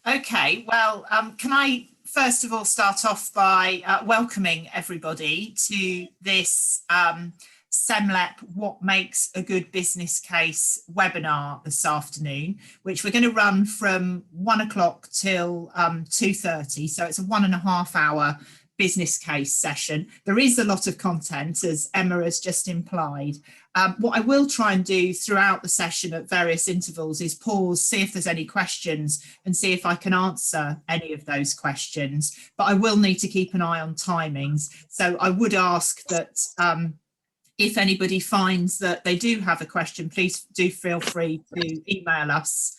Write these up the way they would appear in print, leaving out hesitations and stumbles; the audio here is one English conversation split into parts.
Okay, well, can I first of all start off by welcoming everybody to this Semlep What Makes a Good Business Case webinar this afternoon, which we're going to run from 1 o'clock till 2:30. So it's a 1.5 hour business case session. There is a lot of content, as Emma has just implied. What I will try and do throughout the session at various intervals is pause, see if there's any questions and see if I can answer any of those questions. But I will need to keep an eye on timings. So I would ask that if anybody finds that they do have a question, please do feel free to email us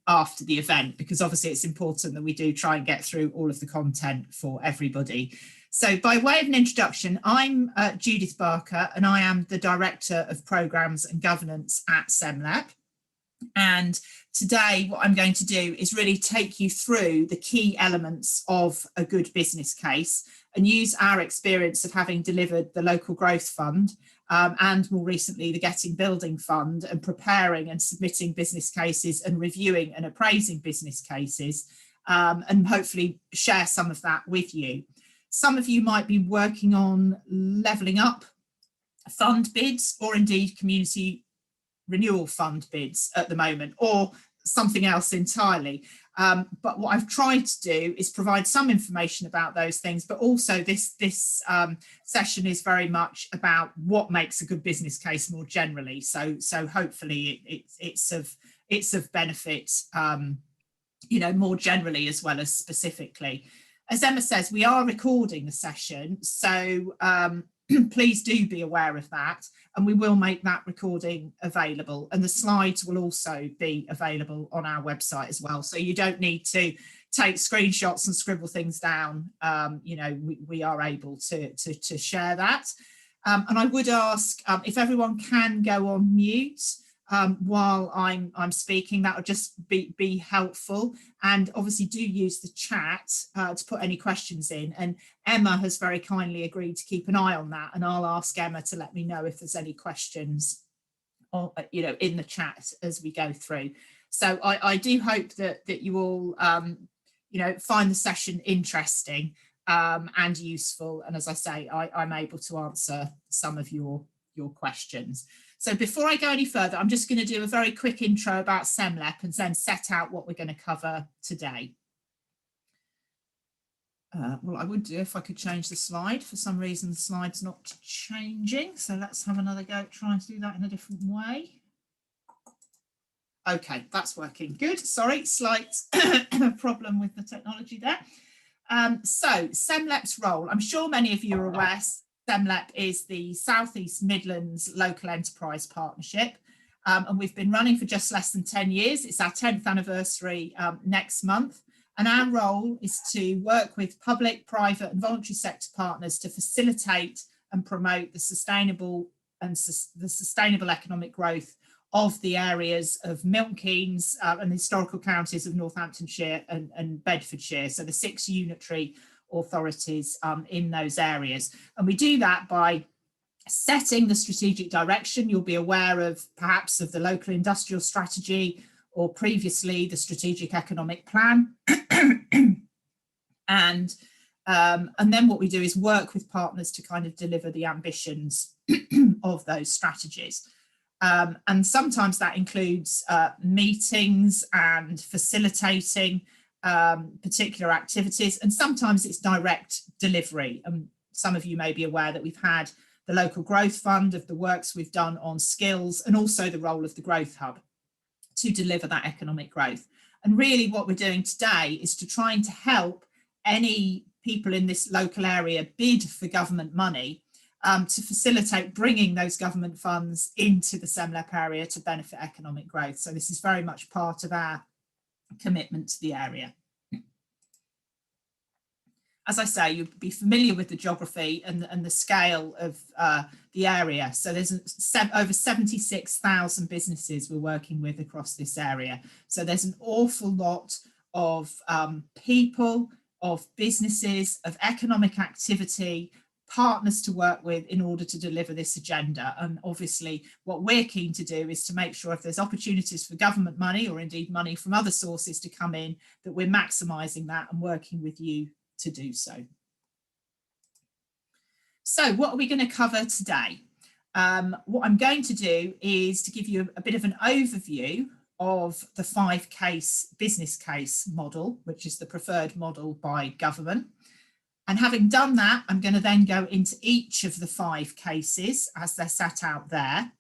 after the event, because obviously it's important that we do try and get through all of the content for everybody. So by way of an introduction, I'm Judith Barker and I am the Director of Programmes and Governance at Semlep. And today what I'm going to do is really take you through the key elements of a good business case and use our experience of having delivered the Local Growth Fund and more recently the Getting Building Fund, and preparing and submitting business cases and reviewing and appraising business cases, and hopefully share some of that with you. Some of you might be working on levelling up fund bids, or indeed Community Renewal Fund bids at the moment, or something else entirely. But what I've tried to do is provide some information about those things, but also this session is very much about what makes a good business case more generally. So hopefully it's of benefit, you know, more generally as well as specifically. As Emma says, we are recording the session, so please do be aware of that, and we will make that recording available, and the slides will also be available on our website as well, so you don't need to take screenshots and scribble things down. You know, we are able to share that, and I would ask if everyone can go on mute while I'm speaking. That would just be helpful, and obviously do use the chat to put any questions in, and Emma has very kindly agreed to keep an eye on that, and I'll ask Emma to let me know if there's any questions, or, you know, in the chat as we go through. So I do hope that you all you know, find the session interesting and useful, and as I say, I'm able to answer some of your questions. So before I go any further, I'm just going to do a very quick intro about Semlep and then set out what we're going to cover today. Well, I would do if I could change the slide. For some reason, the slide's not changing. So let's have another go trying to do that in a different way. Okay, that's working good. Sorry, slight problem with the technology there. So Semlep's role, I'm sure many of you are aware, Semlep is the South East Midlands Local Enterprise Partnership, and we've been running for just less than 10 years. It's our 10th anniversary next month, and our role is to work with public, private and voluntary sector partners to facilitate and promote the sustainable economic growth of the areas of Milton Keynes and the historical counties of Northamptonshire and Bedfordshire, so the 6 unitary authorities in those areas. And we do that by setting the strategic direction. You'll be aware of perhaps of the local industrial strategy, or previously the strategic economic plan. And then what we do is work with partners to kind of deliver the ambitions of those strategies. And sometimes that includes meetings and facilitating particular activities, and sometimes it's direct delivery. And some of you may be aware that we've had the Local Growth Fund, of the works we've done on skills, and also the role of the Growth Hub to deliver that economic growth. And really what we're doing today is to try and to help any people in this local area bid for government money, to facilitate bringing those government funds into the Semlep area to benefit economic growth. So this is very much part of our commitment to the area. As I say, you'll be familiar with the geography and the scale of the area. So there's over 76,000 businesses we're working with across this area. So there's an awful lot of people, of businesses, of economic activity, partners to work with in order to deliver this agenda. And obviously what we're keen to do is to make sure if there's opportunities for government money or indeed money from other sources to come in, that we're maximising that and working with you to do so. So what are we going to cover today? What I'm going to do is to give you a bit of an overview of the 5-case business case model, which is the preferred model by government. And having done that, I'm going to then go into each of the 5 cases as they're set out there.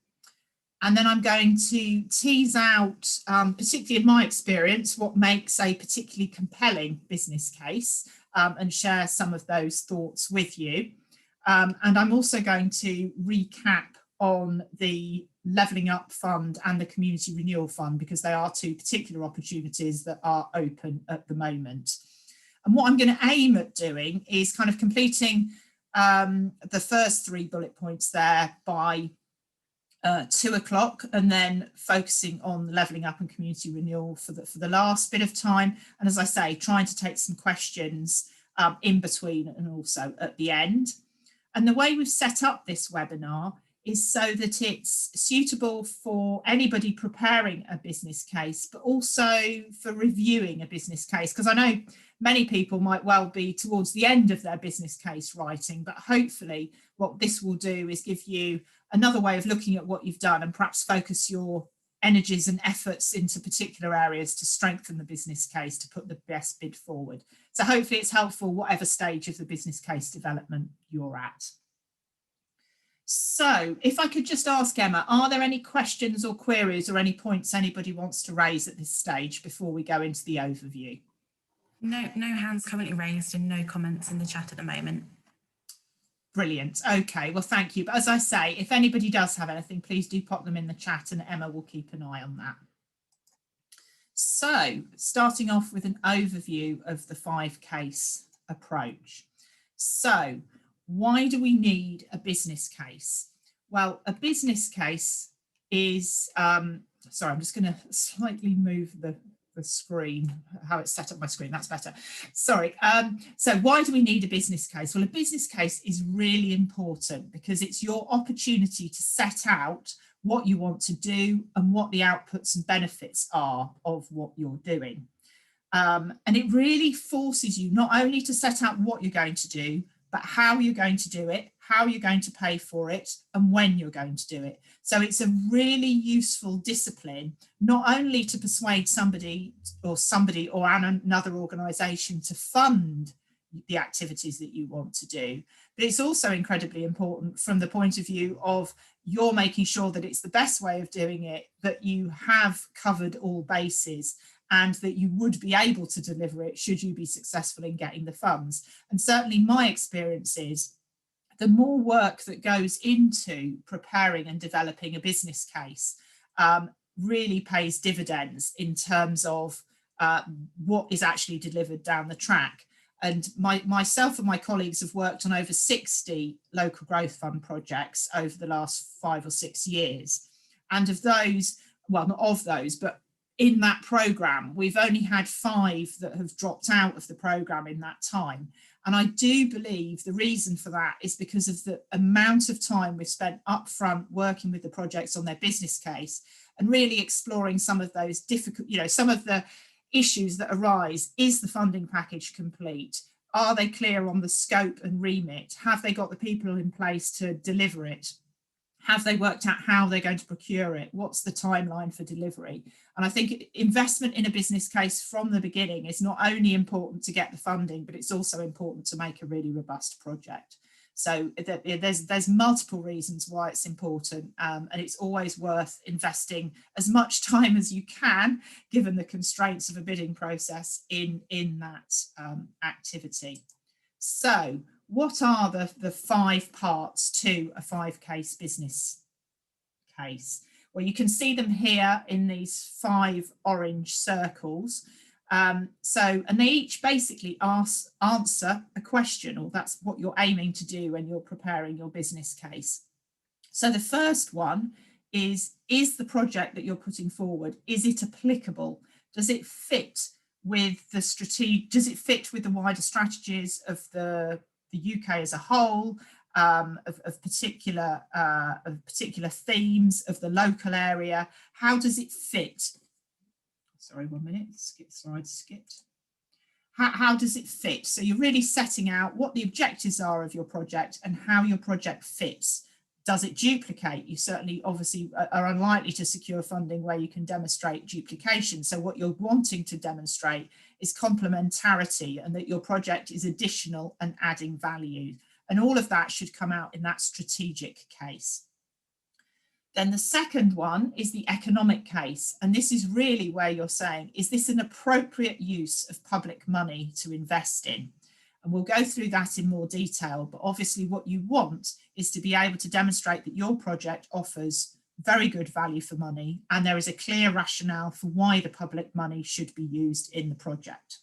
And then I'm going to tease out, particularly in my experience, what makes a particularly compelling business case, and share some of those thoughts with you. And I'm also going to recap on the Levelling Up Fund and the Community Renewal Fund, because they are 2 particular opportunities that are open at the moment. And what I'm going to aim at doing is kind of completing the first 3 bullet points there by 2 o'clock, and then focusing on the Levelling Up and Community Renewal for the last bit of time. And as I say, trying to take some questions in between and also at the end. And the way we've set up this webinar is so that it's suitable for anybody preparing a business case, but also for reviewing a business case, because I know many people might well be towards the end of their business case writing, but hopefully what this will do is give you another way of looking at what you've done and perhaps focus your energies and efforts into particular areas to strengthen the business case, to put the best bid forward. So hopefully it's helpful whatever stage of the business case development you're at. So if I could just ask Emma, are there any questions or queries or any points anybody wants to raise at this stage before we go into the overview? No hands currently raised and no comments in the chat at the moment. Brilliant. Okay, well, thank you. But as I say, if anybody does have anything, please do pop them in the chat and Emma will keep an eye on that. So starting off with an overview of the 5-case approach. So why do we need a business case? Well, a business case is, sorry, I'm just going to slightly move the screen, how it's set up my screen, that's better. Sorry. So why do we need a business case? Well, a business case is really important because it's your opportunity to set out what you want to do and what the outputs and benefits are of what you're doing. And it really forces you not only to set out what you're going to do, but how you're going to do it, how you're going to pay for it, and when you're going to do it. So it's a really useful discipline, not only to persuade somebody or another organisation to fund the activities that you want to do, but it's also incredibly important from the point of view of you're making sure that it's the best way of doing it, that you have covered all bases, and that you would be able to deliver it should you be successful in getting the funds. And certainly my experience is the more work that goes into preparing and developing a business case really pays dividends in terms of what is actually delivered down the track. And myself and my colleagues have worked on over 60 local growth fund projects over the last 5 or 6 years. And of those, well, not of those, but in that programme, we've only had 5 that have dropped out of the programme in that time. And I do believe the reason for that is because of the amount of time we've spent upfront working with the projects on their business case and really exploring some of those difficult, some of the issues that arise. Is the funding package complete? Are they clear on the scope and remit? Have they got the people in place to deliver it? Have they worked out how they're going to procure it? What's the timeline for delivery? And I think investment in a business case from the beginning is not only important to get the funding, but it's also important to make a really robust project. So there's multiple reasons why it's important, and it's always worth investing as much time as you can, given the constraints of a bidding process in that activity. So what are the 5 parts to a 5-case business case? Well, you can see them here in these 5 orange circles. And they each basically answer a question, or that's what you're aiming to do when you're preparing your business case. So the first one is the project that you're putting forward, is it applicable? Does it fit with the wider strategies of the UK as a whole? of particular themes of the local area. How does it fit? Sorry, 1 minute, slide skipped. How does it fit? So you're really setting out what the objectives are of your project and how your project fits. Does it duplicate? You certainly obviously are unlikely to secure funding where you can demonstrate duplication. So what you're wanting to demonstrate is complementarity and that your project is additional and adding value. And all of that should come out in that strategic case. Then the second one is the economic case. And this is really where you're saying, is this an appropriate use of public money to invest in? And we'll go through that in more detail, but obviously what you want is to be able to demonstrate that your project offers very good value for money and there is a clear rationale for why the public money should be used in the project.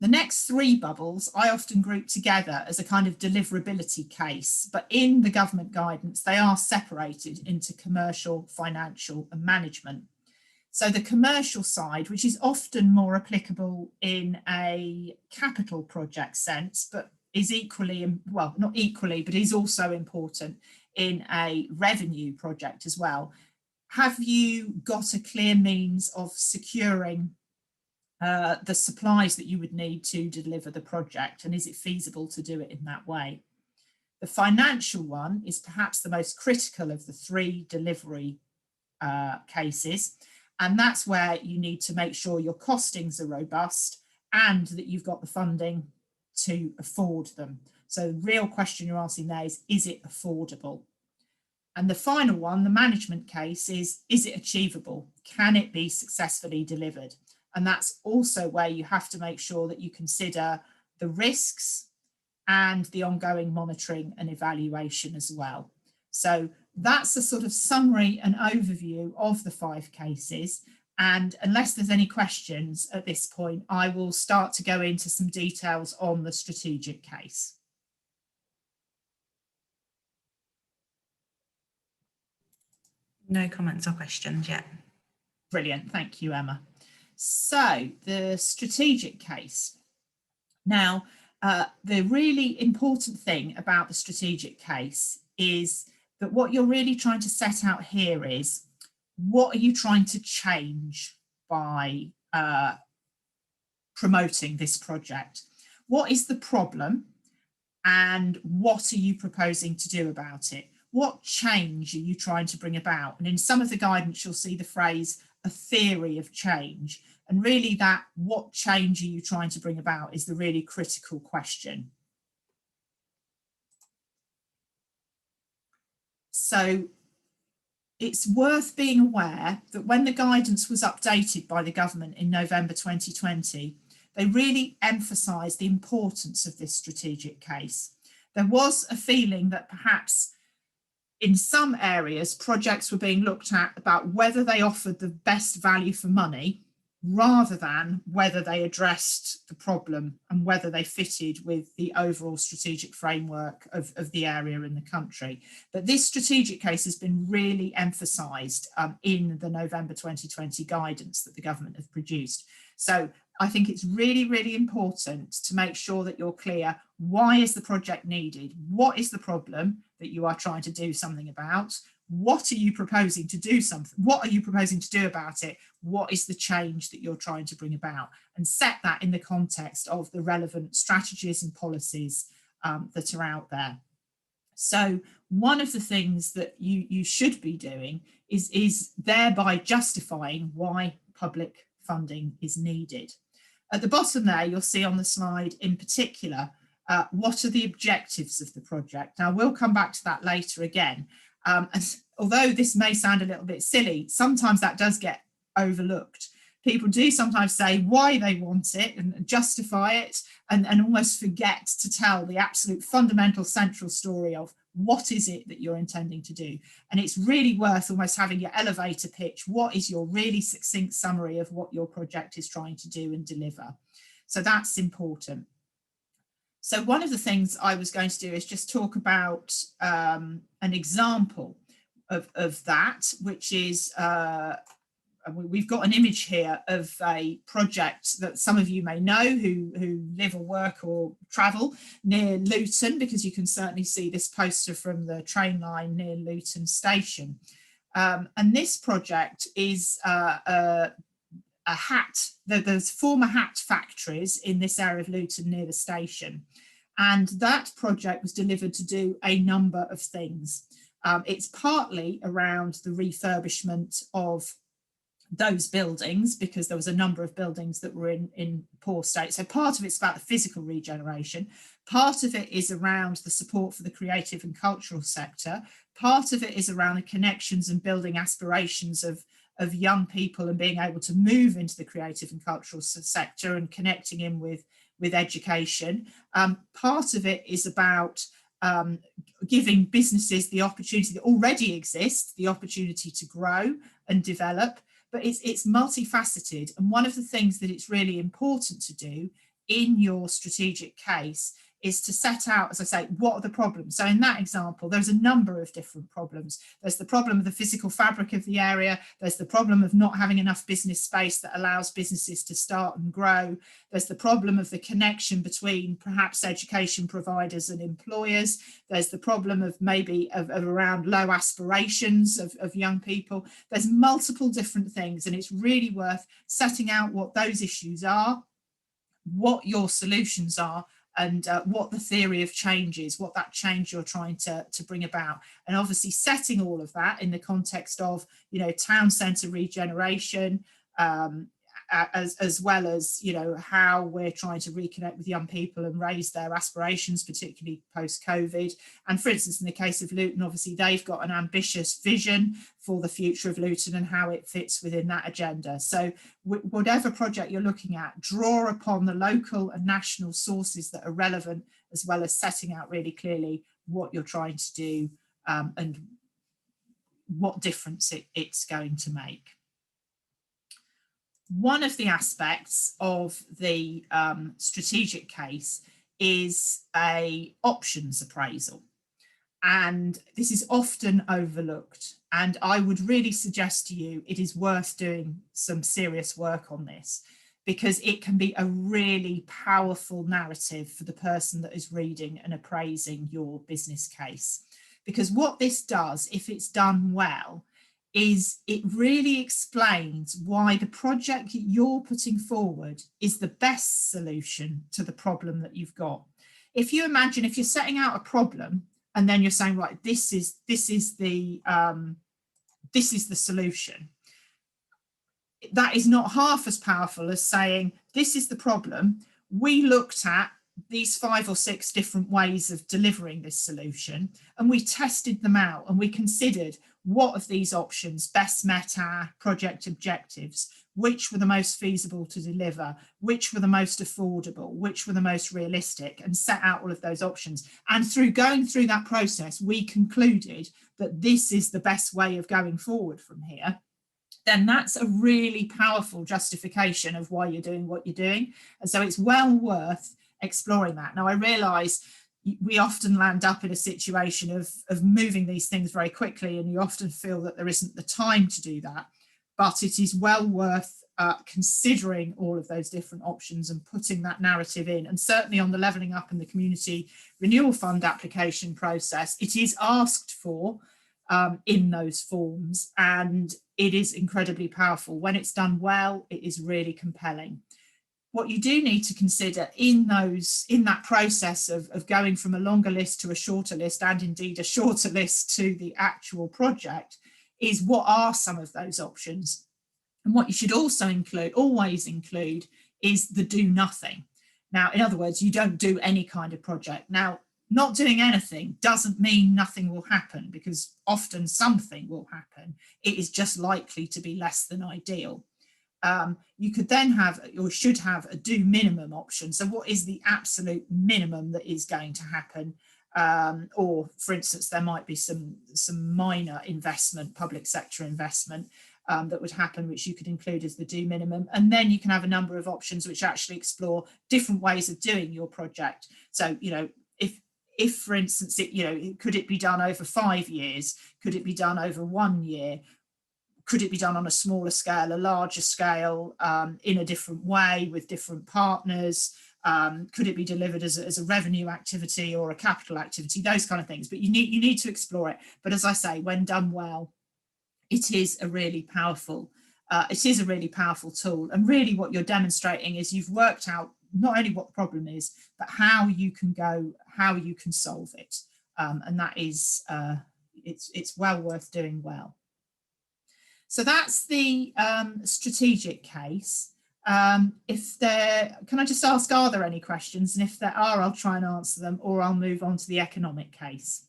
The next three bubbles I often group together as a kind of deliverability case, but in the government guidance, they are separated into commercial, financial and management. So the commercial side, which is often more applicable in a capital project sense, but is equally, well, not equally, but is also important in a revenue project as well. Have you got a clear means of securing the supplies that you would need to deliver the project, and is it feasible to do it in that way? The financial one is perhaps the most critical of the three delivery cases, and that's where you need to make sure your costings are robust and that you've got the funding to afford them. So the real question you're asking there is it affordable? And the final one, the management case, is it achievable? Can it be successfully delivered? And that's also where you have to make sure that you consider the risks and the ongoing monitoring and evaluation as well. So that's a sort of summary and overview of the 5 cases. And unless there's any questions at this point, I will start to go into some details on the strategic case. No comments or questions yet. Brilliant, thank you, Emma. So the strategic case. Now, the really important thing about the strategic case is that what you're really trying to set out here is, what are you trying to change by promoting this project? What is the problem and what are you proposing to do about it? What change are you trying to bring about? And in some of the guidance, you'll see the phrase, a theory of change. And really that, what change are you trying to bring about is the really critical question. So it's worth being aware that when the guidance was updated by the government in November 2020, they really emphasised the importance of this strategic case. There was a feeling that perhaps in some areas, projects were being looked at about whether they offered the best value for money rather than whether they addressed the problem and whether they fitted with the overall strategic framework of the area in the country. But this strategic case has been really emphasised in the November 2020 guidance that the government have produced. So I think it's really, really important to make sure that you're clear, why is the project needed? What is the problem that you are trying to do something about? What are you proposing to do What are you proposing to do about it? What is the change that you're trying to bring about? And set that in the context of the relevant strategies and policies that are out there. So one of the things that you should be doing is thereby justifying why public funding is needed. At the bottom there, you'll see on the slide in particular, what are the objectives of the project? Now, we'll come back to that later again. And although this may sound a little bit silly, sometimes that does get overlooked. People do sometimes say why they want it and justify it and almost forget to tell the absolute fundamental central story of what is it that you're intending to do. And it's really worth almost having your elevator pitch. What is your really succinct summary of what your project is trying to do and deliver? So that's important. So one of the things I was going to do is just talk about an example of that, which is we've got an image here of a project that some of you may know who live or work or travel near Luton, because you can certainly see this poster from the train line near Luton station. And this project is a hat. There's former hat factories in this area of Luton near the station. And that project was delivered to do a number of things. It's partly around the refurbishment of those buildings, because there was a number of buildings that were in poor state. So part of it's about the physical regeneration. Part of it is around the support for the creative and cultural sector. Part of it is around the connections and building aspirations of young people and being able to move into the creative and cultural sector and connecting in with education. Part of it is about giving businesses the opportunity that already exists, the opportunity to grow and develop. But it's multifaceted. And one of the things that it's really important to do in your strategic case is to set out, as I say, what are the problems? So in that example, there's a number of different problems. There's the problem of the physical fabric of the area. There's the problem of not having enough business space that allows businesses to start and grow. There's the problem of the connection between perhaps education providers and employers. There's the problem of maybe of around low aspirations of young people. There's multiple different things, and it's really worth setting out what those issues are, what your solutions are, and what the theory of change is, what that change you're trying to bring about. And obviously setting all of that in the context of, you know, town centre regeneration, as well as, you know, how we're trying to reconnect with young people and raise their aspirations, particularly post-COVID. And for instance, in the case of Luton, obviously they've got an ambitious vision for the future of Luton and how it fits within that agenda. So whatever project you're looking at, draw upon the local and national sources that are relevant, as well as setting out really clearly what you're trying to do and what difference it's going to make. One of the aspects of the strategic case is a options appraisal. And this is often overlooked. And I would really suggest to you it is worth doing some serious work on this, because it can be a really powerful narrative for the person that is reading and appraising your business case. Because what this does, if it's done well, is it really explains why the project that you're putting forward is the best solution to the problem that you've got. If you imagine, if you're setting out a problem and then you're saying, right, this is the solution, that is not half as powerful as saying, this is the problem. We looked at these 5 or 6 different ways of delivering this solution, and we tested them out, and we considered what of these options best met our project objectives, which were the most feasible to deliver, which were the most affordable, which were the most realistic, and set out all of those options. And through going through that process, we concluded that this is the best way of going forward from here. Then that's a really powerful justification of why you're doing what you're doing. And so it's well worth exploring that. Now, I realise we often land up in a situation of moving these things very quickly, and you often feel that there isn't the time to do that, but it is well worth considering all of those different options and putting that narrative in. And certainly on the Levelling Up and the Community Renewal Fund application process, it is asked for in those forms, and it is incredibly powerful. When it's done well, it is really compelling. What you do need to consider in that process of going from a longer list to a shorter list, and indeed a shorter list to the actual project, is what are some of those options. And what you should also always include, is the do nothing. Now, in other words, you don't do any kind of project. Now, not doing anything doesn't mean nothing will happen, because often something will happen. It is just likely to be less than ideal. You could then have, or should have, a do minimum option. So what is the absolute minimum that is going to happen? Or for instance, there might be some minor investment, public sector investment that would happen, which you could include as the do minimum. And then you can have a number of options which actually explore different ways of doing your project. So, you know, if for instance, could it be done over 5 years? Could it be done over 1 year? Could it be done on a smaller scale, a larger scale, in a different way with different partners? Could it be delivered as a revenue activity or a capital activity? Those kind of things. But you need to explore it. But as I say, when done well, it is a really powerful tool. And really what you're demonstrating is you've worked out not only what the problem is, but how you can solve it. And that is, it's well worth doing well. So that's the strategic case. Can I just ask, are there any questions? And if there are, I'll try and answer them, or I'll move on to the economic case.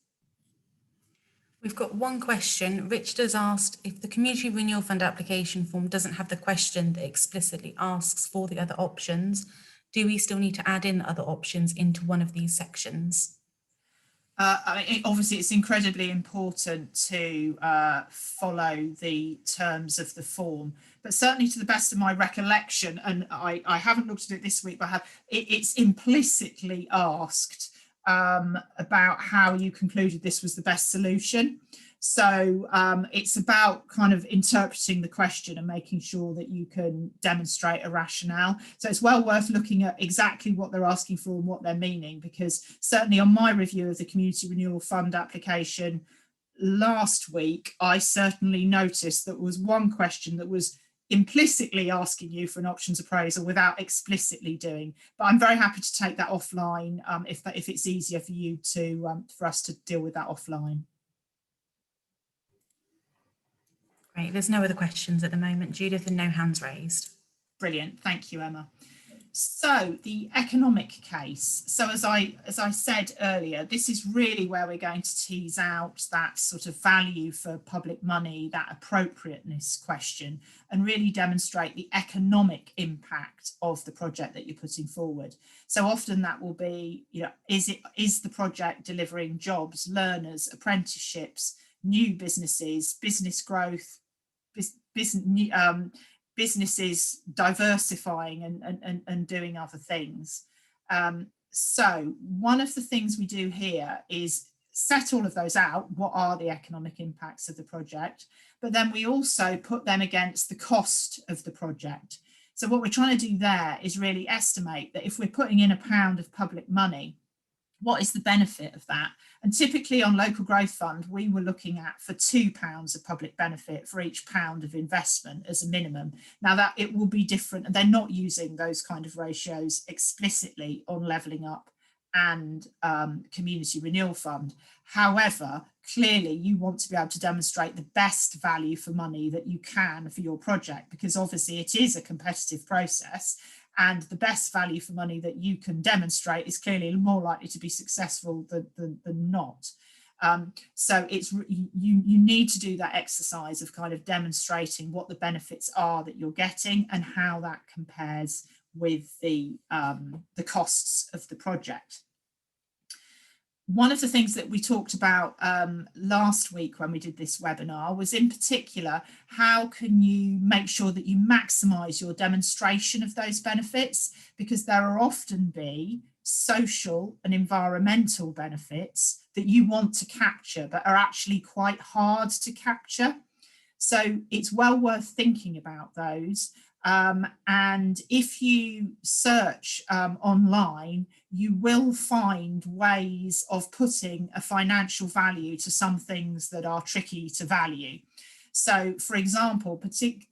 We've got one question. Richard has asked, if the Community Renewal Fund application form doesn't have the question that explicitly asks for the other options, do we still need to add in the other options into one of these sections? Obviously, it's incredibly important to follow the terms of the form, but certainly to the best of my recollection, and I haven't looked at it this week, but it's implicitly asked about how you concluded this was the best solution. So it's about kind of interpreting the question and making sure that you can demonstrate a rationale. So it's well worth looking at exactly what they're asking for and what they're meaning, because certainly on my review of the Community Renewal Fund application last week, I certainly noticed that there was one question that was implicitly asking you for an options appraisal without explicitly doing. But I'm very happy to take that offline if it's easier for you to for us to deal with that offline. Great, there's no other questions at the moment, Judith, and no hands raised. Brilliant, thank you, Emma. So the economic case. So as I said earlier, this is really where we're going to tease out that sort of value for public money, that appropriateness question, and really demonstrate the economic impact of the project that you're putting forward. So often that will be, you know, is the project delivering jobs, learners, apprenticeships, new businesses, business growth, businesses diversifying and doing other things. So one of the things we do here is set all of those out. What are the economic impacts of the project? But then we also put them against the cost of the project. So what we're trying to do there is really estimate that if we're putting in £1 of public money, what is the benefit of that? And typically on Local Growth Fund, we were looking at for £2 of public benefit for each £1 of investment as a minimum. Now that it will be different, and they're not using those kind of ratios explicitly on Levelling Up and Community Renewal Fund. However, clearly you want to be able to demonstrate the best value for money that you can for your project, because obviously it is a competitive process. And the best value for money that you can demonstrate is clearly more likely to be successful than not. So it's you need to do that exercise of kind of demonstrating what the benefits are that you're getting and how that compares with the costs of the project. One of the things that we talked about last week when we did this webinar was in particular, how can you make sure that you maximise your demonstration of those benefits? Because there are often be social and environmental benefits that you want to capture, but are actually quite hard to capture. So it's well worth thinking about those. And if you search online, you will find ways of putting a financial value to some things that are tricky to value. So, for example,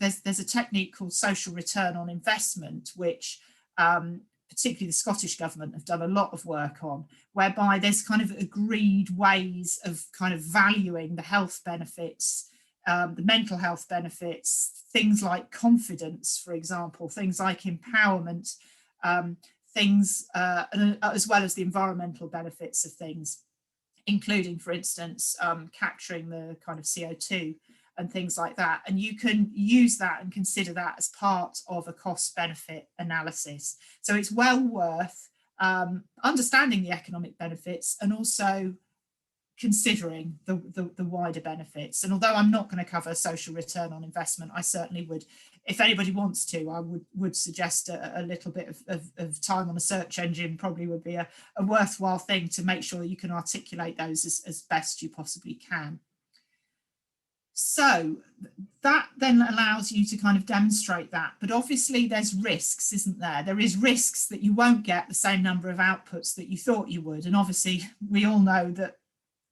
there's a technique called social return on investment, which particularly the Scottish government have done a lot of work on, whereby there's kind of agreed ways of kind of valuing the health benefits, the mental health benefits, things like confidence, for example, things like empowerment, things as well as the environmental benefits of things, including, for instance, capturing the kind of CO2 and things like that. And you can use that and consider that as part of a cost benefit analysis. So it's well worth understanding the economic benefits and also considering the wider benefits. And although I'm not going to cover social return on investment, I certainly would, if anybody wants to, I would suggest a little bit of time on a search engine probably would be a worthwhile thing to make sure you can articulate those as best you possibly can. So that then allows you to kind of demonstrate that. But obviously there's risks, isn't there? There is risks that you won't get the same number of outputs that you thought you would. And obviously we all know that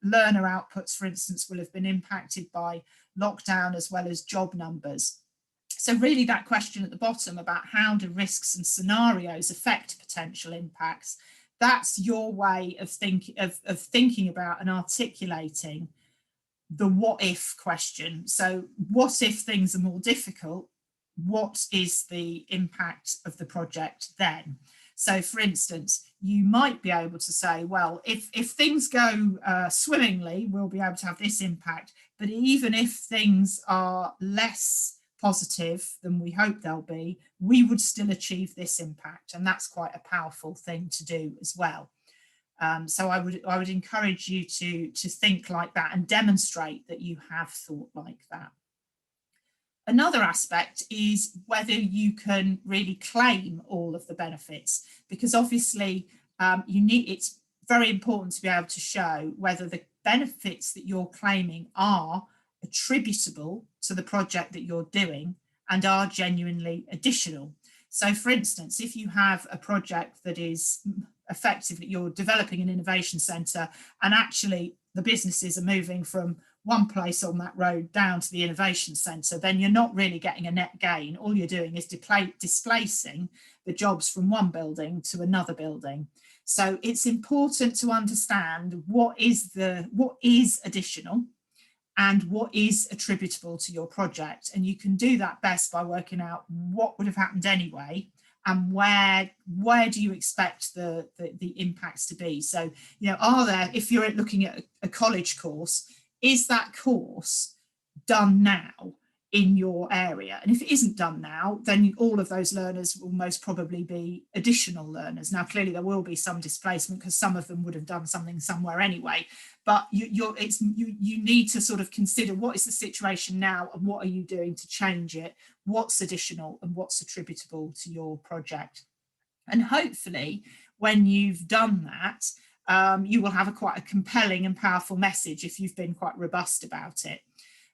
learner outputs, for instance, will have been impacted by lockdown as well as job numbers. So really that question at the bottom about how do risks and scenarios affect potential impacts, that's your way of thinking about and articulating the what if question. So what if things are more difficult? What is the impact of the project then? So for instance, you might be able to say, well, if things go swimmingly, we'll be able to have this impact. But even if things are less positive than we hope they'll be, we would still achieve this impact. And that's quite a powerful thing to do as well. So I would encourage you to think like that and demonstrate that you have thought like that. Another aspect is whether you can really claim all of the benefits, because obviously it's very important to be able to show whether the benefits that you're claiming are attributable to the project that you're doing and are genuinely additional. So for instance, if you have a project that is effectively, you're developing an innovation centre and actually the businesses are moving from one place on that road down to the innovation centre, then you're not really getting a net gain. All you're doing is displacing the jobs from one building to another building. So it's important to understand what is additional and what is attributable to your project. And you can do that best by working out what would have happened anyway and where do you expect the impacts to be. So, you know, if you're looking at a college course, is that course done now in your area? And if it isn't done now, then all of those learners will most probably be additional learners. Now, clearly there will be some displacement because some of them would have done something somewhere anyway, but you need to sort of consider what is the situation now and what are you doing to change it, what's additional and what's attributable to your project. And hopefully when you've done that, you will have quite a compelling and powerful message if you've been quite robust about it.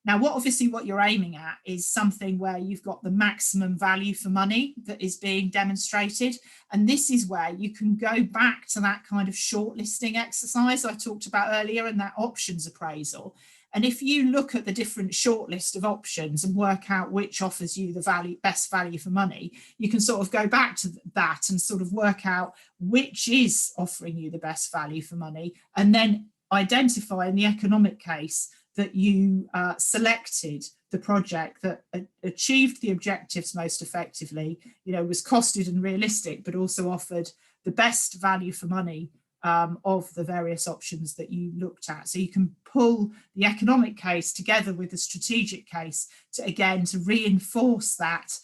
Now, what you're aiming at is something where you've got the maximum value for money that is being demonstrated. And this is where you can go back to that kind of shortlisting exercise I talked about earlier and that options appraisal. And if you look at the different shortlist of options and work out which offers you the best value for money, you can sort of go back to that and sort of work out which is offering you the best value for money, and then identify in the economic case that you selected the project that achieved the objectives most effectively, you know, was costed and realistic, but also offered the best value for money of the various options that you looked at. So you can pull the economic case together with the strategic case to reinforce that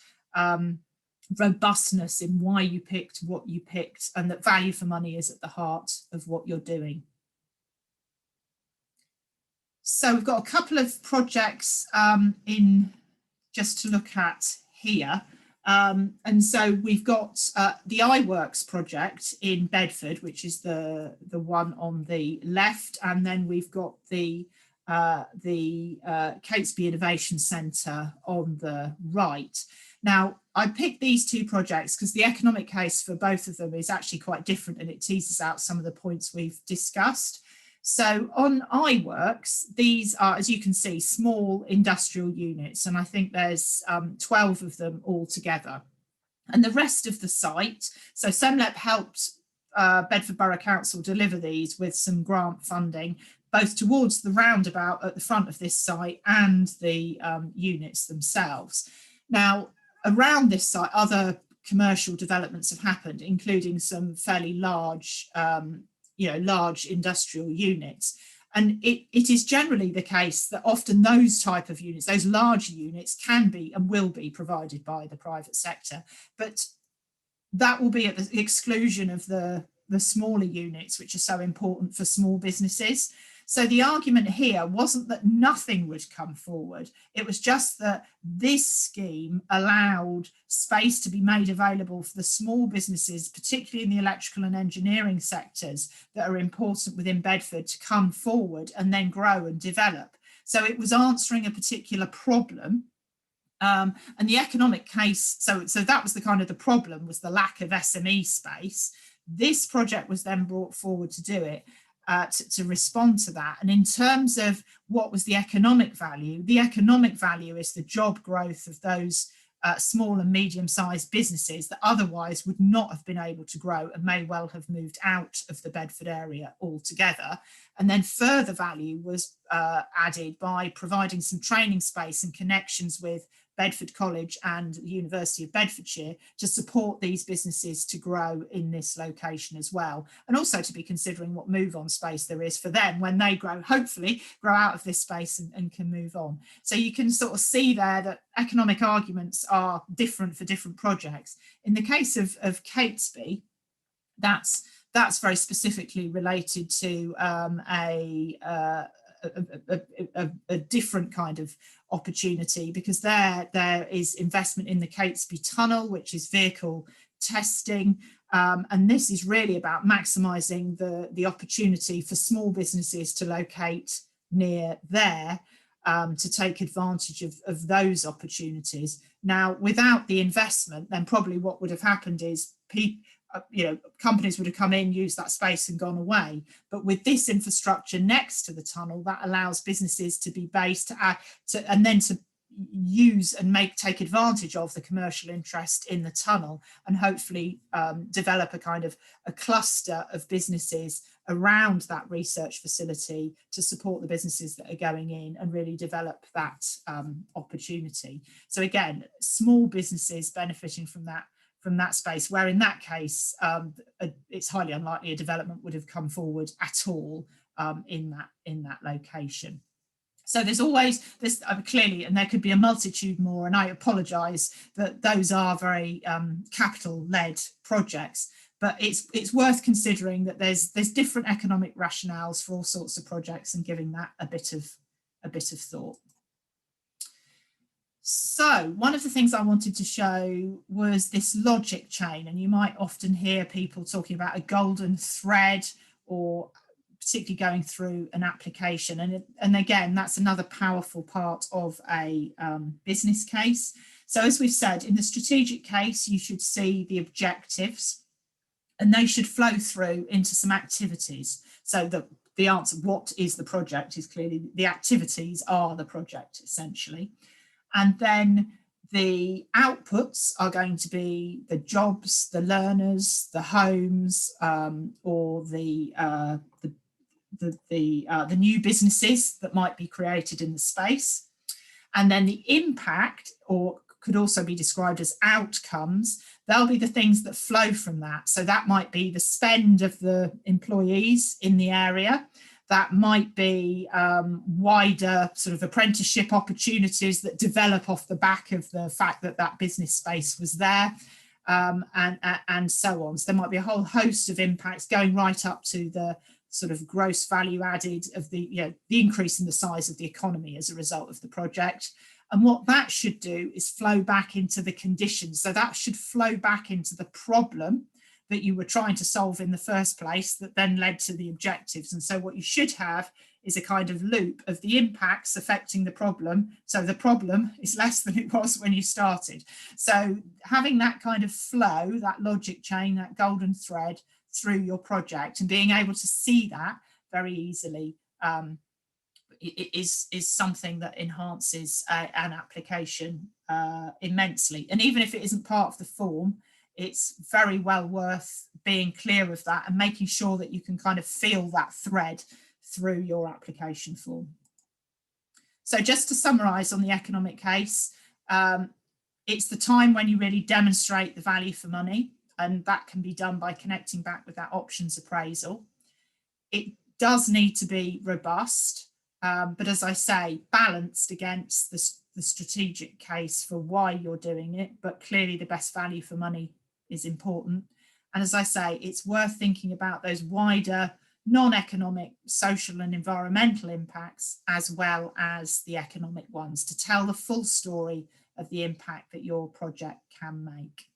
robustness in why you picked what you picked, and that value for money is at the heart of what you're doing. So we've got a couple of projects just to look at here. And so we've got the iWorks project in Bedford, which is the one on the left, and then we've got the Catesby Innovation Centre on the right. Now, I picked these two projects because the economic case for both of them is actually quite different, and it teases out some of the points we've discussed. So on iWorks, these are, as you can see, small industrial units, and I think there's 12 of them all together. And the rest of the site, so Semlep helped Bedford Borough Council deliver these with some grant funding, both towards the roundabout at the front of this site and the units themselves. Now, around this site, other commercial developments have happened, including some fairly large large industrial units. And it is generally the case that often those type of units, those larger units, can be and will be provided by the private sector. But that will be at the exclusion of the smaller units, which are so important for small businesses. So the argument here wasn't that nothing would come forward. It was just that this scheme allowed space to be made available for the small businesses, particularly in the electrical and engineering sectors that are important within Bedford, to come forward and then grow and develop. So it was answering a particular problem. And the economic case, so that was the kind of the problem, was the lack of SME space. This project was then brought forward to do it, to respond to that. And in terms of what was the economic value is the job growth of those small and medium-sized businesses that otherwise would not have been able to grow and may well have moved out of the Bedford area altogether. And then further value was added by providing some training space and connections with Bedford College and the University of Bedfordshire to support these businesses to grow in this location as well. And also to be considering what move on space there is for them when they grow, hopefully grow out of this space and can move on. So you can sort of see there that economic arguments are different for different projects. In the case of Catesby, that's very specifically related to a different kind of opportunity, because there is investment in the Catesby Tunnel, which is vehicle testing, and this is really about maximising the opportunity for small businesses to locate near there, to take advantage of those opportunities. Now, without the investment, then probably what would have happened is companies would have come in, used that space and gone away. But with this infrastructure next to the tunnel, that allows businesses to be based and then to use and take advantage of the commercial interest in the tunnel, and hopefully develop a kind of a cluster of businesses around that research facility to support the businesses that are going in and really develop that opportunity. So again, small businesses benefiting from that space, where in that case, it's highly unlikely a development would have come forward at all in that location. So there's always this clearly, and there could be a multitude more, and I apologise that those are very capital-led projects, but it's worth considering that there's different economic rationales for all sorts of projects and giving that a bit of thought. So one of the things I wanted to show was this logic chain, and you might often hear people talking about a golden thread, or particularly going through an application. And again, that's another powerful part of a business case. So as we've said, in the strategic case, you should see the objectives, and they should flow through into some activities. So the answer, what is the project, is clearly the activities are the project, essentially. And then the outputs are going to be the jobs, the learners, the homes, or the new businesses that might be created in the space. And then the impact, or could also be described as outcomes, they'll be the things that flow from that. So that might be the spend of the employees in the area. That might be wider sort of apprenticeship opportunities that develop off the back of the fact that that business space was there, and so on. So there might be a whole host of impacts going right up to the sort of gross value added of the increase in the size of the economy as a result of the project. And what that should do is flow back into the conditions. So that should flow back into the problem that you were trying to solve in the first place that then led to the objectives. And so what you should have is a kind of loop of the impacts affecting the problem. So the problem is less than it was when you started. So having that kind of flow, that logic chain, that golden thread through your project, and being able to see that very easily is something that enhances an application immensely. And even if it isn't part of the form, it's very well worth being clear of that and making sure that you can kind of feel that thread through your application form. So just to summarise on the economic case, it's the time when you really demonstrate the value for money, and that can be done by connecting back with that options appraisal. It does need to be robust, but as I say, balanced against the strategic case for why you're doing it, but clearly the best value for money is important. And as I say, it's worth thinking about those wider non-economic, social and environmental impacts, as well as the economic ones, to tell the full story of the impact that your project can make.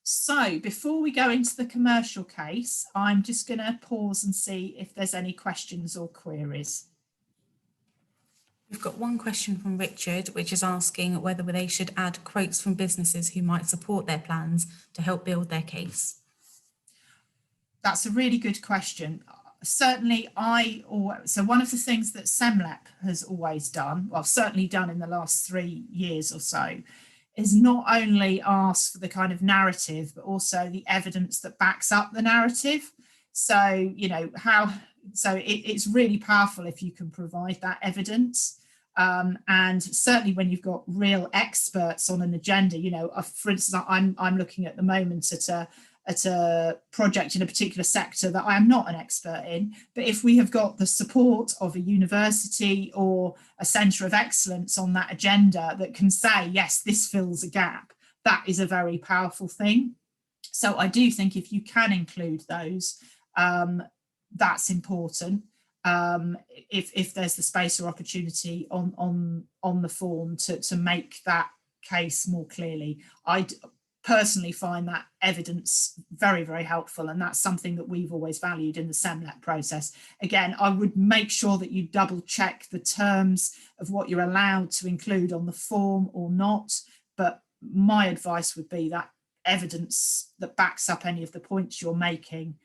So before we go into the commercial case, I'm just going to pause and see if there's any questions or queries. We've got one question from Richard, which is asking whether they should add quotes from businesses who might support their plans to help build their case. That's a really good question. Certainly, so one of the things that Semlep has always done, well, certainly done in the last 3 years or so, is not only ask for the kind of narrative, but also the evidence that backs up the narrative. So, you know, it's really powerful if you can provide that evidence. And certainly when you've got real experts on an agenda, you know, for instance, I'm looking at the moment at a project in a particular sector that I am not an expert in, but if we have got the support of a university or a centre of excellence on that agenda that can say, yes, this fills a gap, that is a very powerful thing. So I do think if you can include those, that's important. If there's the space or opportunity on the form to make that case more clearly. I personally find that evidence very, very helpful, and that's something that we've always valued in the Semlep process. Again, I would make sure that you double check the terms of what you're allowed to include on the form or not, but my advice would be that evidence that backs up any of the points you're making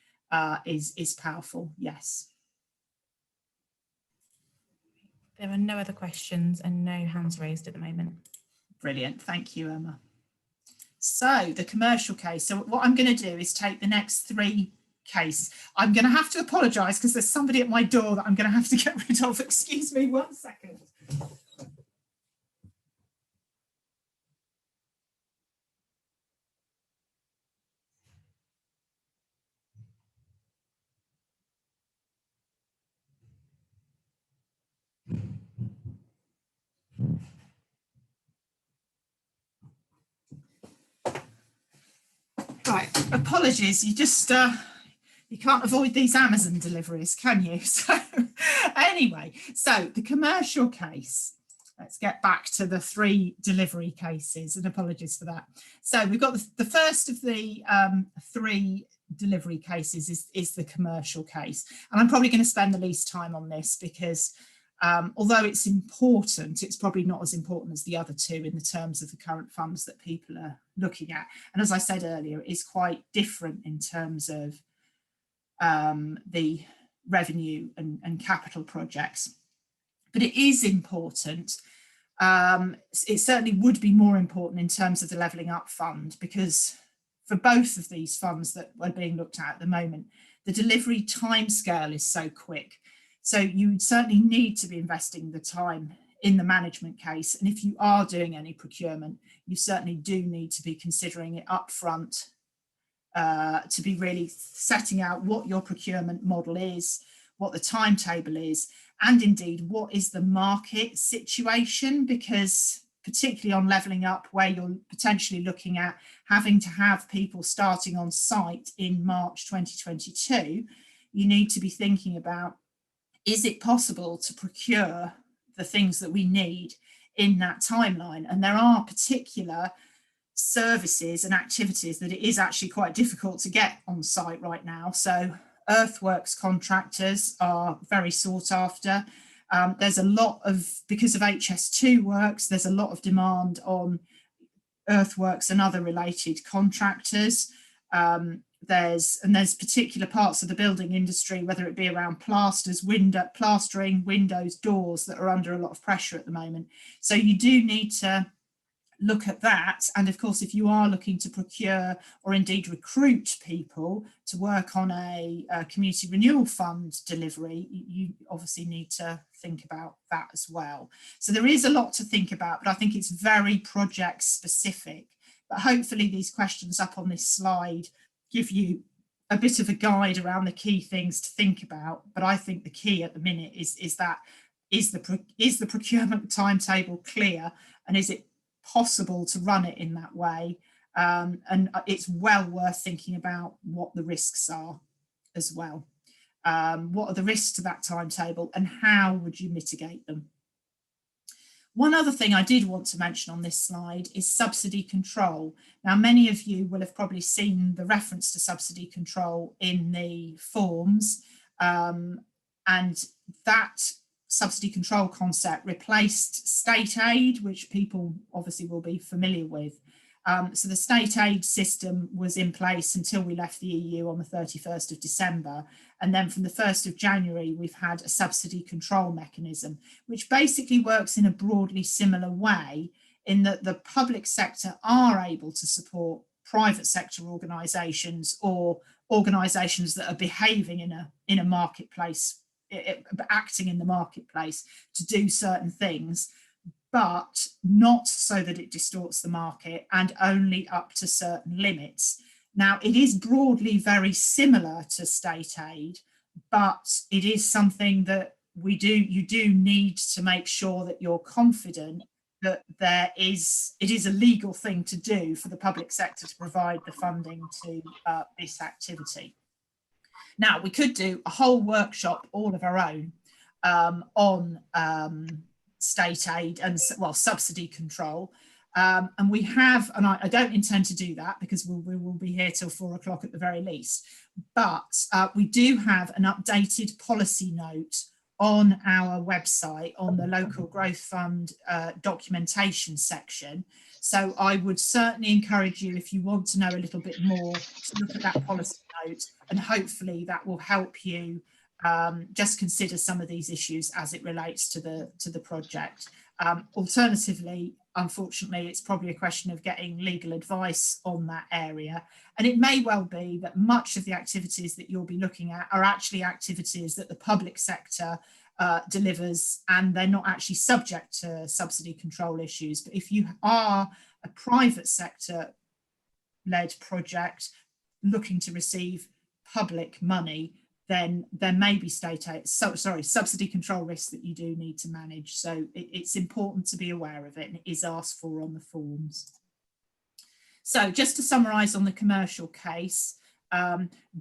is powerful, yes. There are no other questions and no hands raised at the moment. Brilliant, thank you, Emma. So the commercial case. So what I'm going to do is take the next 3 case. I'm going to have to apologise because there's somebody at my door that I'm going to have to get rid of. Excuse me 1 second. Right, apologies, you just you can't avoid these Amazon deliveries, can you? So anyway, so the commercial case, let's get back to the 3 delivery cases, and apologies for that. So we've got the first of the 3 delivery cases is the commercial case, and I'm probably going to spend the least time on this because although it's important, it's probably not as important as the other 2 in the terms of the current funds that people are looking at. And as I said earlier, it is quite different in terms of the revenue and capital projects. But it is important. It certainly would be more important in terms of the Levelling Up Fund, because for both of these funds that are being looked at the moment, the delivery timescale is so quick. So you certainly need to be investing the time in the management case. And if you are doing any procurement, you certainly do need to be considering it up front to be really setting out what your procurement model is, what the timetable is, and indeed what is the market situation, because particularly on Levelling Up, where you're potentially looking at having to have people starting on site in March 2022, you need to be thinking about, is it possible to procure the things that we need in that timeline? And there are particular services and activities that it is actually quite difficult to get on site right now. So earthworks contractors are very sought after. There's a lot of, because of HS2 works, there's a lot of demand on earthworks and other related contractors. There's particular parts of the building industry, whether it be around plastering, windows, doors, that are under a lot of pressure at the moment. So you do need to look at that. And of course, if you are looking to procure or indeed recruit people to work on a community renewal fund delivery, you obviously need to think about that as well. So there is a lot to think about, but I think it's very project specific. But hopefully these questions up on this slide give you a bit of a guide around the key things to think about. But I think the key at the minute is the procurement timetable clear, and is it possible to run it in that way? And it's well worth thinking about what the risks are as well. What are the risks to that timetable, and how would you mitigate them? One other thing I did want to mention on this slide is subsidy control. Now, many of you will have probably seen the reference to subsidy control in the forms, and that subsidy control concept replaced state aid, which people obviously will be familiar with. So the state aid system was in place until we left the EU on the 31st of December. And then from the 1st of January, we've had a subsidy control mechanism, which basically works in a broadly similar way, in that the public sector are able to support private sector organisations or organisations that are behaving in a marketplace, acting in the marketplace to do certain things, but not so that it distorts the market, and only up to certain limits. Now, it is broadly very similar to state aid, but it is something that you do need to make sure that you're confident that it is a legal thing to do for the public sector to provide the funding to this activity. Now, we could do a whole workshop all of our own on state aid and, well, subsidy control. And we have, and I don't intend to do that because we will be here till 4 o'clock at the very least, but we do have an updated policy note on our website, on the Local Growth Fund documentation section. So I would certainly encourage you, if you want to know a little bit more, to look at that policy note, and hopefully that will help you just consider some of these issues as it relates to the project. Alternatively, unfortunately, it's probably a question of getting legal advice on that area. And it may well be that much of the activities that you'll be looking at are actually activities that the public sector delivers, and they're not actually subject to subsidy control issues. But if you are a private sector led project looking to receive public money, then there may be subsidy control risks that you do need to manage. So it's important to be aware of it, and it is asked for on the forms. So just to summarise on the commercial case,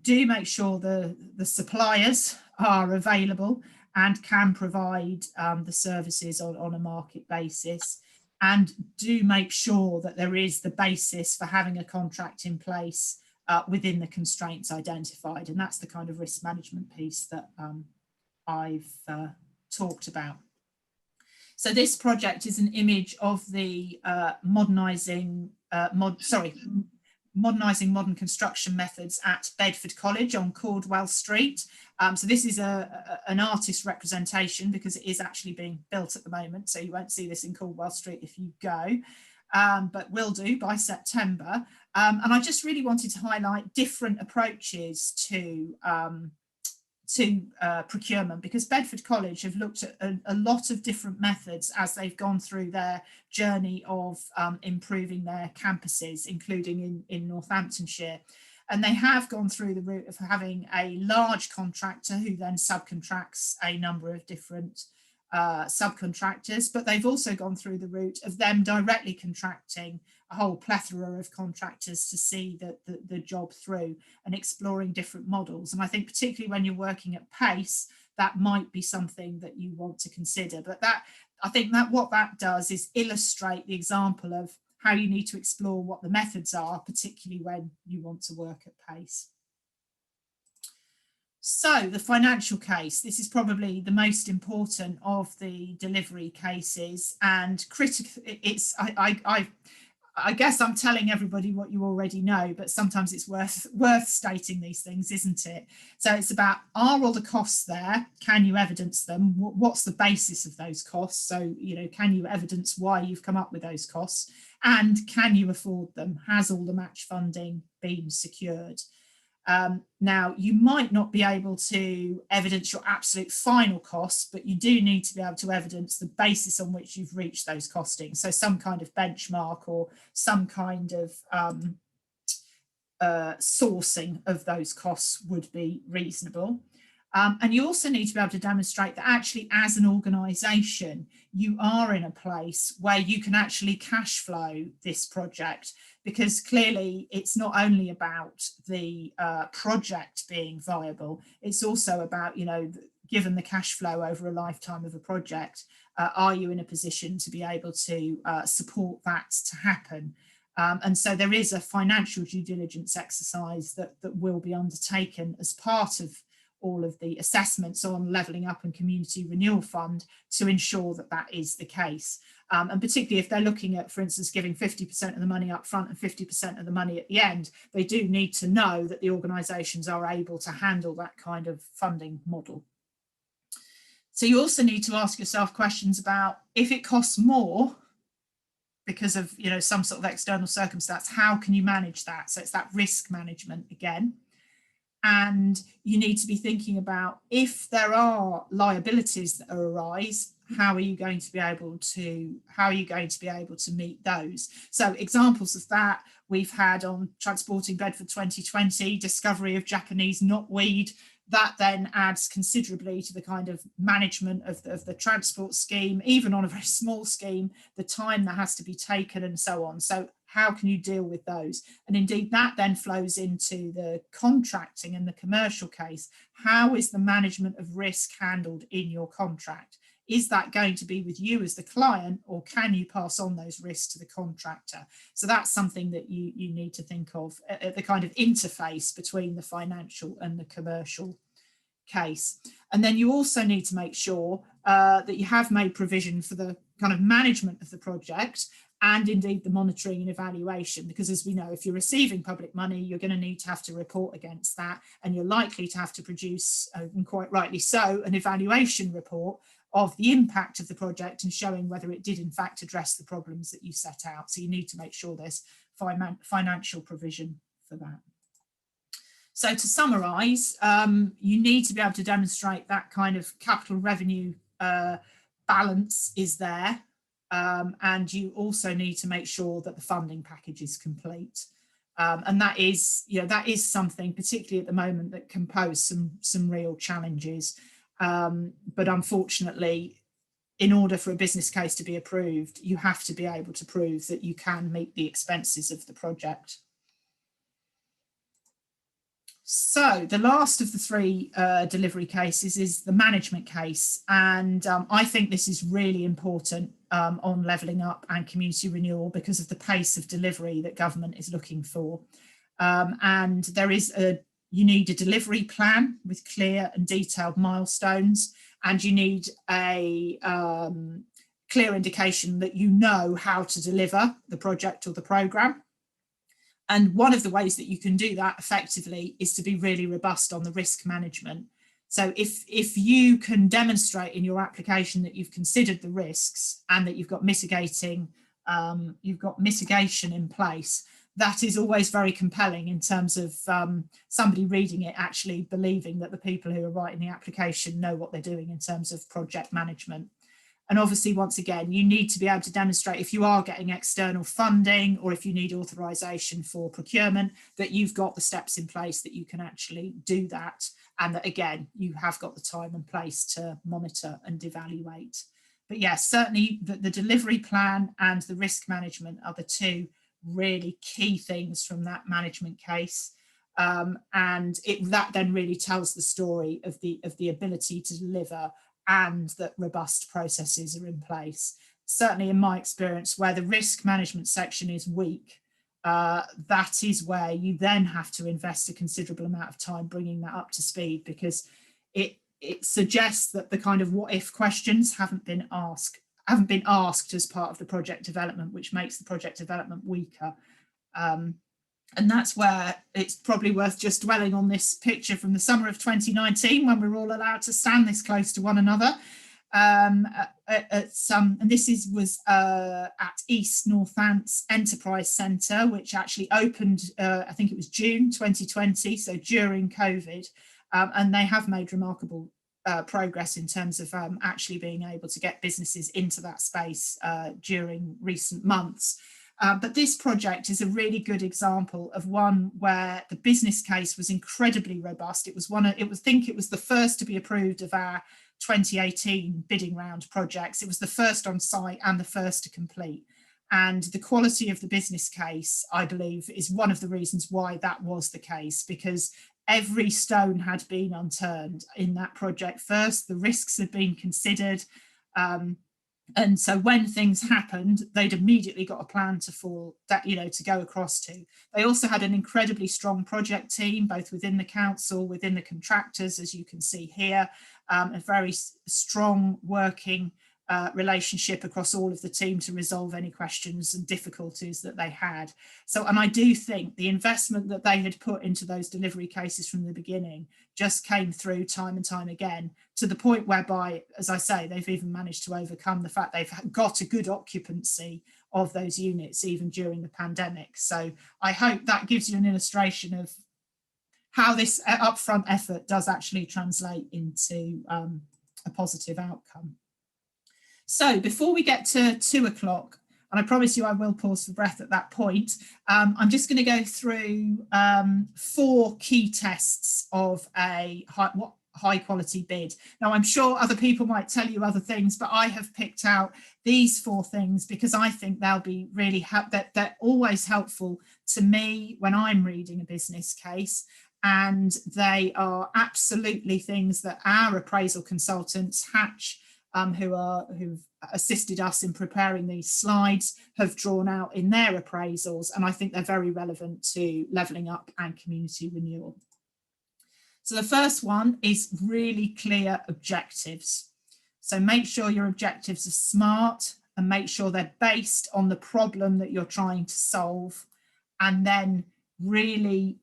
do make sure the suppliers are available and can provide the services on a market basis, and do make sure that there is the basis for having a contract in place within the constraints identified. And that's the kind of risk management piece that I've talked about. So this project is an image of the modernising modern construction methods at Bedford College on Caldwell Street. So this is an artist representation because it is actually being built at the moment. So you won't see this in Caldwell Street if you go. But will do by September. And I just really wanted to highlight different approaches to procurement, because Bedford College have looked at a lot of different methods as they've gone through their journey of improving their campuses, including in Northamptonshire. And they have gone through the route of having a large contractor who then subcontracts a number of different subcontractors, but they've also gone through the route of them directly contracting a whole plethora of contractors to see the job through, and exploring different models. And I think particularly when you're working at pace, that might be something that you want to consider. But I think that what that does is illustrate the example of how you need to explore what the methods are, particularly when you want to work at pace. So the financial case, this is probably the most important of the delivery cases, and I guess I'm telling everybody what you already know, but sometimes it's worth stating these things, isn't it? So it's about, are all the costs there? Can you evidence them? What's the basis of those costs? So, can you evidence why you've come up with those costs? And can you afford them? Has all the match funding been secured? Now, you might not be able to evidence your absolute final costs, but you do need to be able to evidence the basis on which you've reached those costings. So some kind of benchmark or some kind of sourcing of those costs would be reasonable. And you also need to be able to demonstrate that actually, as an organisation, you are in a place where you can actually cash flow this project, because clearly it's not only about the project being viable, it's also about, given the cash flow over a lifetime of a project, are you in a position to be able to support that to happen? And so there is a financial due diligence exercise that will be undertaken as part of all of the assessments on Levelling Up and Community Renewal Fund to ensure that that is the case. And particularly if they're looking at, for instance, giving 50% of the money up front and 50% of the money at the end, they do need to know that the organisations are able to handle that kind of funding model. So you also need to ask yourself questions about, if it costs more because of, you know, some sort of external circumstance, how can you manage that? So it's that risk management again. And you need to be thinking about, if there are liabilities that arise, how are you going to be able to meet those? So examples of that we've had on Transporting Bedford 2020, discovery of Japanese knotweed. That then adds considerably to the kind of management of the transport scheme, even on a very small scheme, the time that has to be taken and so on. So how can you deal with those? And indeed, that then flows into the contracting and the commercial case. How is the management of risk handled in your contract? Is that going to be with you as the client, or can you pass on those risks to the contractor? So that's something that you need to think of at the kind of interface between the financial and the commercial case. And then you also need to make sure that you have made provision for the kind of management of the project, and indeed the monitoring and evaluation, because as we know, if you're receiving public money, you're going to need to have to report against that, and you're likely to have to produce, and quite rightly so, an evaluation report of the impact of the project and showing whether it did in fact address the problems that you set out. So you need to make sure there's financial provision for that. So to summarise, you need to be able to demonstrate that kind of capital revenue balance is there, and you also need to make sure that the funding package is complete. And that is, you know, that is something, particularly at the moment, that can pose some real challenges. But unfortunately, in order for a business case to be approved, you have to be able to prove that you can meet the expenses of the project. So the last of the three delivery cases is the management case. And I think this is really important on Levelling Up and Community Renewal because of the pace of delivery that government is looking for. And there is you need a delivery plan with clear and detailed milestones, and you need a clear indication that you know how to deliver the project or the programme. And one of the ways that you can do that effectively is to be really robust on the risk management. So if you can demonstrate in your application that you've considered the risks and that you've got mitigation in place, that is always very compelling in terms of somebody reading it actually believing that the people who are writing the application know what they're doing in terms of project management. And obviously, once again, you need to be able to demonstrate, if you are getting external funding or if you need authorisation for procurement, that you've got the steps in place that you can actually do that, and that, again, you have got the time and place to monitor and evaluate. But yes, certainly the delivery plan and the risk management are the two really key things from that management case. And that then really tells the story of the ability to deliver, and that robust processes are in place. Certainly in my experience, where the risk management section is weak, that is where you then have to invest a considerable amount of time bringing that up to speed, because it suggests that the kind of what if questions haven't been asked as part of the project development, which makes the project development weaker. And that's where it's probably worth just dwelling on this picture from the summer of 2019, when we were all allowed to stand this close to one another. And this was at East Northants Enterprise Centre, which actually opened, I think it was June 2020, so during COVID. And they have made remarkable progress in terms of actually being able to get businesses into that space during recent months. But this project is a really good example of one where the business case was incredibly robust. It was the first to be approved of our 2018 bidding round projects. It was the first on site and the first to complete. And the quality of the business case, I believe, is one of the reasons why that was the case, because every stone had been unturned in that project. First, the risks had been considered. And so when things happened, they'd immediately got a plan to fall that, to go across to. They also had an incredibly strong project team, both within the council, within the contractors, as you can see here, a very strong working relationship across all of the team to resolve any questions and difficulties that they had. So, and I do think the investment that they had put into those delivery cases from the beginning just came through time and time again, to the point whereby, as I say, they've even managed to overcome the fact they've got a good occupancy of those units even during the pandemic. So I hope that gives you an illustration of how this upfront effort does actually translate into a positive outcome. So before we get to 2 o'clock, and I promise you I will pause for breath at that point, I'm just going to go through 4 key tests of a high quality bid. Now, I'm sure other people might tell you other things, but I have picked out these 4 things because I think they'll be really they're always helpful to me when I'm reading a business case. And they are absolutely things that our appraisal consultants, Hatch, who've assisted us in preparing these slides, have drawn out in their appraisals, and I think they're very relevant to levelling up and community renewal. So the first one is really clear objectives. So make sure your objectives are smart and make sure they're based on the problem that you're trying to solve, and then really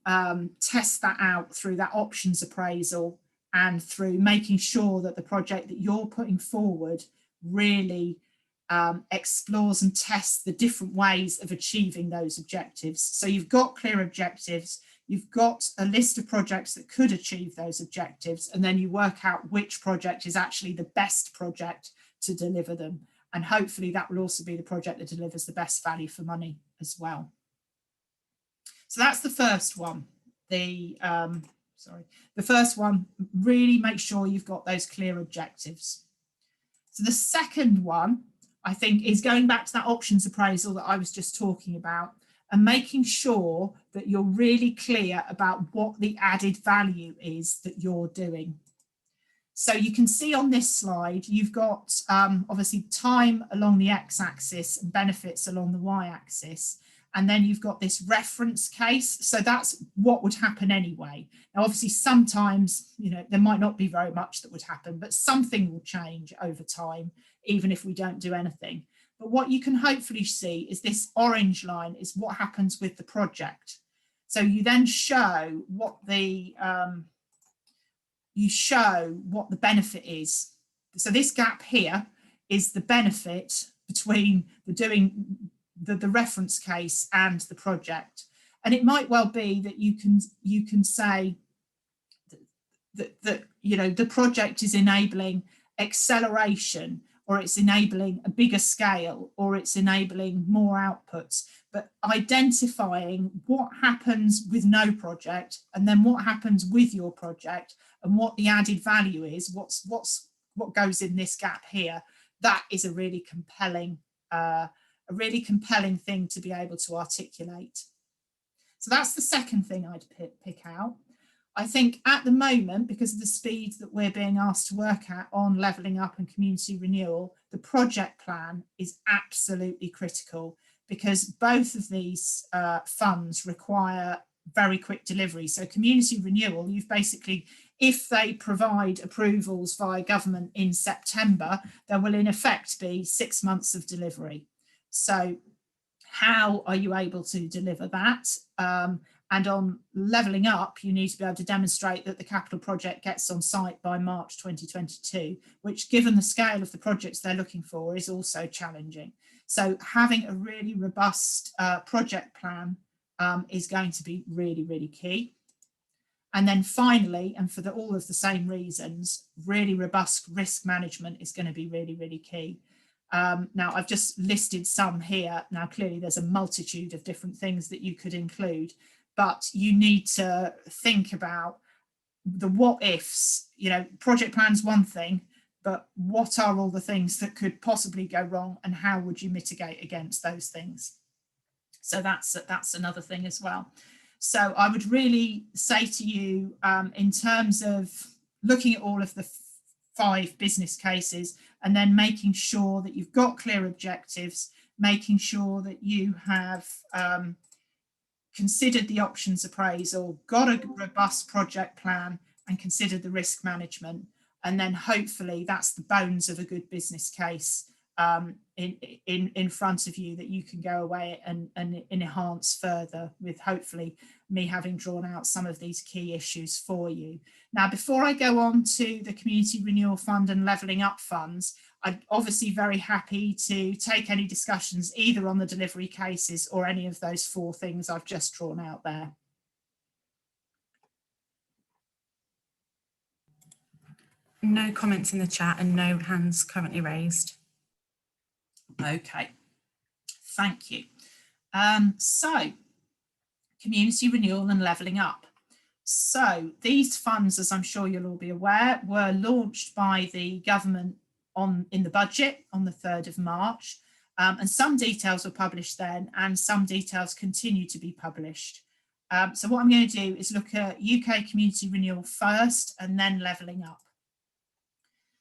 test that out through that options appraisal and through making sure that the project that you're putting forward really explores and tests the different ways of achieving those objectives. So you've got clear objectives, you've got a list of projects that could achieve those objectives, and then you work out which project is actually the best project to deliver them. And hopefully that will also be the project that delivers the best value for money as well. So that's the first one. The first one, really make sure you've got those clear objectives. So the second one, I think, is going back to that options appraisal that I was just talking about, and making sure that you're really clear about what the added value is that you're doing. So you can see on this slide, you've got obviously time along the x-axis and benefits along the y-axis. And then you've got this reference case. So that's what would happen anyway. Now, obviously, sometimes, there might not be very much that would happen, but something will change over time, even if we don't do anything. But what you can hopefully see is this orange line is what happens with the project. So you then show what the benefit is. So this gap here is the benefit between the reference case and the project. And it might well be that you can say that the project is enabling acceleration, or it's enabling a bigger scale, or it's enabling more outputs, but identifying what happens with no project and then what happens with your project and what the added value is, what goes in this gap here, that is a really compelling thing to be able to articulate. So that's the second thing I'd pick out. I think at the moment, because of the speed that we're being asked to work at on levelling up and community renewal, the project plan is absolutely critical, because both of these funds require very quick delivery. So community renewal, you've basically, if they provide approvals via government in September, there will in effect be 6 months of delivery. So how are you able to deliver that? And on levelling up, you need to be able to demonstrate that the capital project gets on site by March 2022, which, given the scale of the projects they're looking for, is also challenging. So having a really robust project plan is going to be really, really key. And then finally, and for all of the same reasons, really robust risk management is going to be really, really key. Now, I've just listed some here. Now, clearly, there's a multitude of different things that you could include, but you need to think about the what ifs. Project plan's one thing, but what are all the things that could possibly go wrong, and how would you mitigate against those things? So that's another thing as well. So I would really say to you, in terms of looking at all of the 5 business cases, and then making sure that you've got clear objectives, making sure that you have considered the options appraisal, got a robust project plan, and considered the risk management. And then hopefully that's the bones of a good business case in front of you that you can go away and enhance further with, hopefully me having drawn out some of these key issues for you. Now, before I go on to the Community Renewal Fund and Levelling Up funds, I'm obviously very happy to take any discussions either on the delivery cases or any of those 4 things I've just drawn out there. No comments in the chat and no hands currently raised. Okay, thank you. So, Community Renewal and Levelling Up. So these funds, as I'm sure you'll all be aware, were launched by the government in the budget on the 3rd of March. And some details were published then and some details continue to be published. So what I'm going to do is look at UK Community Renewal first and then Levelling Up.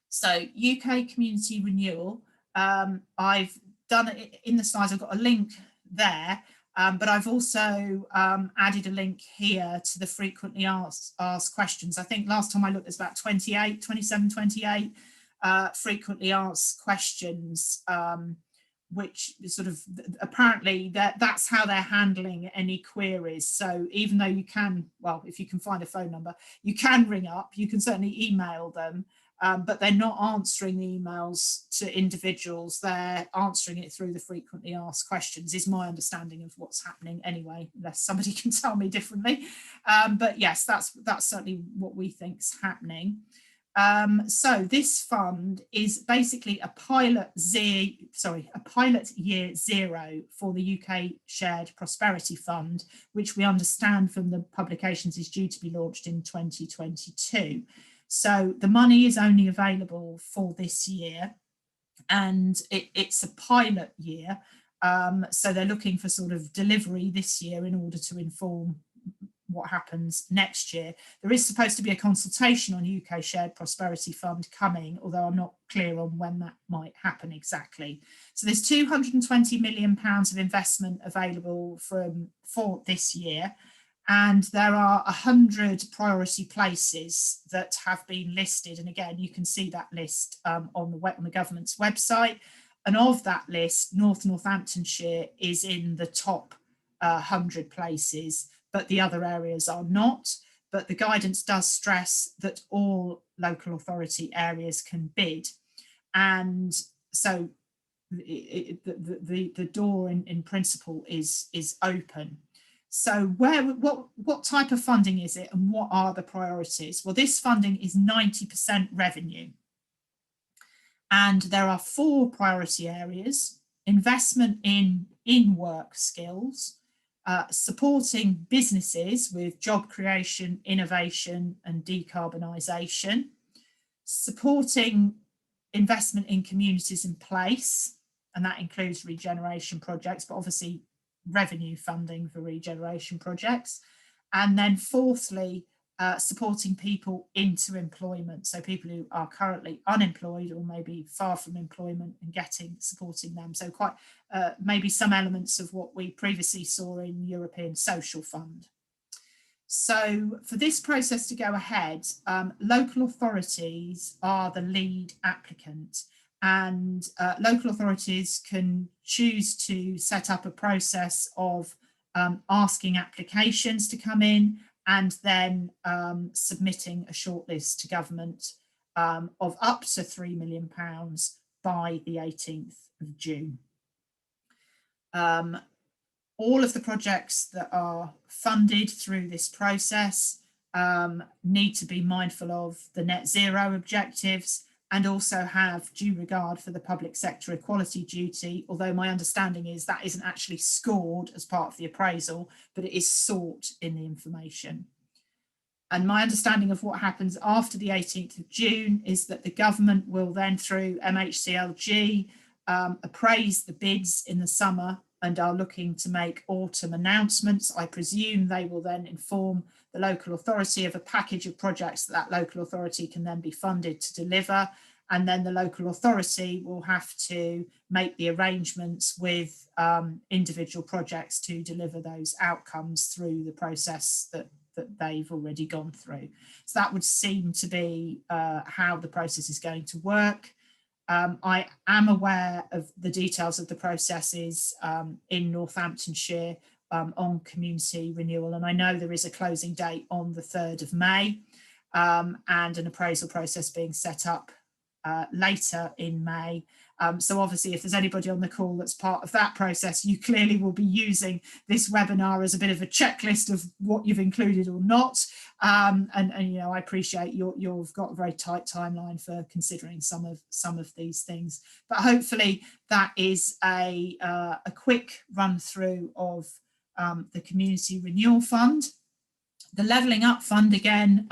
So UK Community Renewal, I've done it in the slides, I've got a link there, but I've also added a link here to the frequently asked questions. I think last time I looked, there's about 27, 28 frequently asked questions, which sort of apparently that's how they're handling any queries. So even though you can, well, if you can find a phone number, you can ring up, you can certainly email them, but they're not answering the emails to individuals, they're answering it through the frequently asked questions, is my understanding of what's happening anyway, unless somebody can tell me differently. But yes, that's certainly what we think's happening. So this fund is basically a pilot year 0 for the UK Shared Prosperity Fund, which we understand from the publications is due to be launched in 2022. So the money is only available for this year, and it's a pilot year. So they're looking for sort of delivery this year in order to inform what happens next year. There is supposed to be a consultation on UK Shared Prosperity Fund coming, although I'm not clear on when that might happen exactly. So there's £220 million of investment available for this year. And there are 100 priority places that have been listed. And again, you can see that list on the government's website. And of that list, Northamptonshire is in the top 100 places, but the other areas are not. But the guidance does stress that all local authority areas can bid. And so the door in principle is open. So what type of funding is it and what are the priorities? Well, this funding is 90% revenue. And there are 4 priority areas: investment in in-work skills, supporting businesses with job creation, innovation and decarbonisation, supporting investment in communities in place, and that includes regeneration projects, but obviously revenue funding for regeneration projects. And then fourthly, supporting people into employment. So people who are currently unemployed or maybe far from employment and supporting them. So quite maybe some elements of what we previously saw in European Social Fund. So for this process to go ahead, local authorities are the lead applicant. And local authorities can choose to set up a process of asking applications to come in and then submitting a shortlist to government of up to £3 million by the 18th of June. All of the projects that are funded through this process need to be mindful of the net zero objectives and also have due regard for the public sector equality duty, although my understanding is that isn't actually scored as part of the appraisal, but it is sought in the information. And my understanding of what happens after the 18th of June is that the government will then, through MHCLG, appraise the bids in the summer and are looking to make autumn announcements. I presume they will then inform the local authority of a package of projects that local authority can then be funded to deliver. And then the local authority will have to make the arrangements with individual projects to deliver those outcomes through the process that they've already gone through. So that would seem to be how the process is going to work. I am aware of the details of the processes in Northamptonshire on community renewal, and I know there is a closing date on the 3rd of May and an appraisal process being set up later in May. So obviously, if there's anybody on the call that's part of that process, you clearly will be using this webinar as a bit of a checklist of what you've included or not. And you know, I appreciate you've got a very tight timeline for considering some of these things. But hopefully that is a quick run through of the Community Renewal Fund. The Levelling Up Fund, again,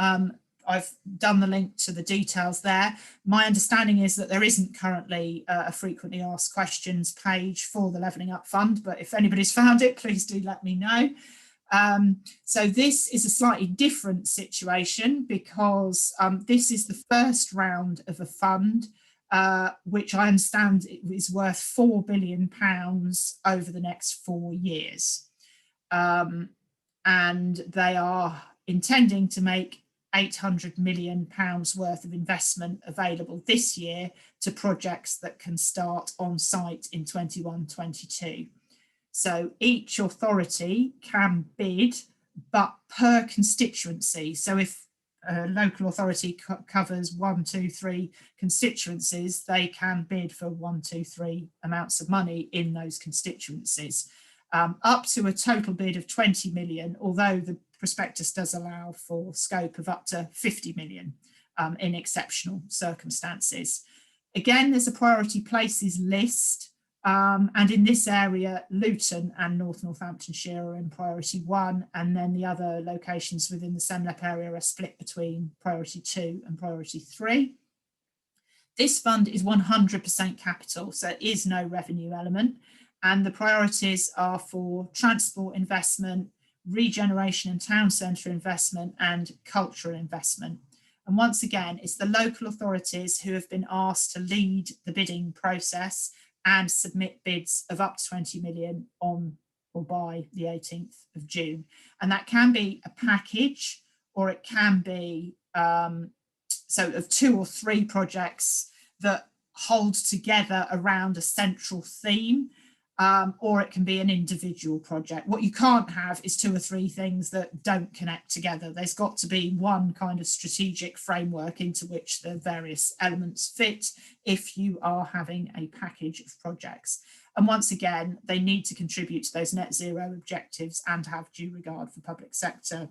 I've done the link to the details there. My understanding is that there isn't currently a frequently asked questions page for the Levelling Up Fund, but if anybody's found it, please do let me know. So this is a slightly different situation because this is the first round of a fund, which I understand is worth £4 billion over the next 4 years. And they are intending to make £800 million worth of investment available this year to projects that can start on site in 21-22. So each authority can bid, but per constituency. So if a local authority covers 1, 2, 3 constituencies, they can bid for 1, 2, 3 amounts of money in those constituencies. Up to a total bid of 20 million, although the prospectus does allow for scope of up to 50 million in exceptional circumstances. Again, there's a priority places list, and in this area, Luton and North Northamptonshire are in priority 1, and then the other locations within the Semlep area are split between priority 2 and priority 3. This fund is 100% capital, so there is no revenue element. And the priorities are for transport investment, regeneration and town centre investment, and cultural investment. And once again, it's the local authorities who have been asked to lead the bidding process and submit bids of up to 20 million on or by the 18th of June. And that can be a package, or it can be so of 2 or 3 projects that hold together around a central theme. Or it can be an individual project. What you can't have is 2 or 3 things that don't connect together. There's got to be one kind of strategic framework into which the various elements fit if you are having a package of projects. And once again, they need to contribute to those net zero objectives and have due regard for public sector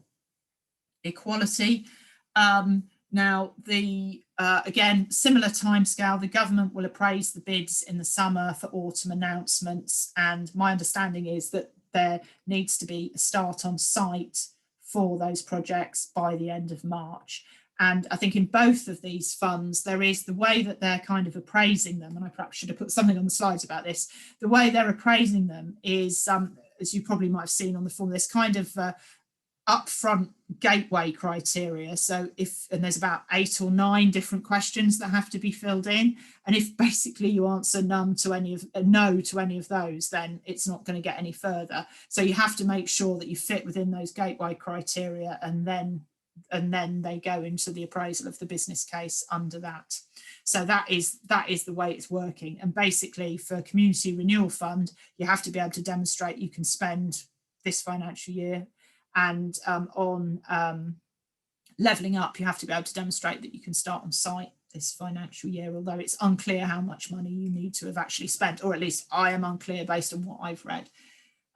equality. Now, again, similar timescale, the government will appraise the bids in the summer for autumn announcements. And my understanding is that there needs to be a start on site for those projects by the end of March. And I think in both of these funds, there is the way that they're kind of appraising them, and I perhaps should have put something on the slides about this. The way they're appraising them is, as you probably might have seen on the form, this kind of upfront gateway criteria. So and there's about 8 or 9 different questions that have to be filled in, and if basically you answer no to any of those, then it's not going to get any further. So you have to make sure that you fit within those gateway criteria, and then they go into the appraisal of the business case under that. So that is the way it's working. And basically for Community Renewal Fund, you have to be able to demonstrate you can spend this financial year. And on Levelling Up, you have to be able to demonstrate that you can start on site this financial year, although it's unclear how much money you need to have actually spent, or at least I am unclear based on what I've read.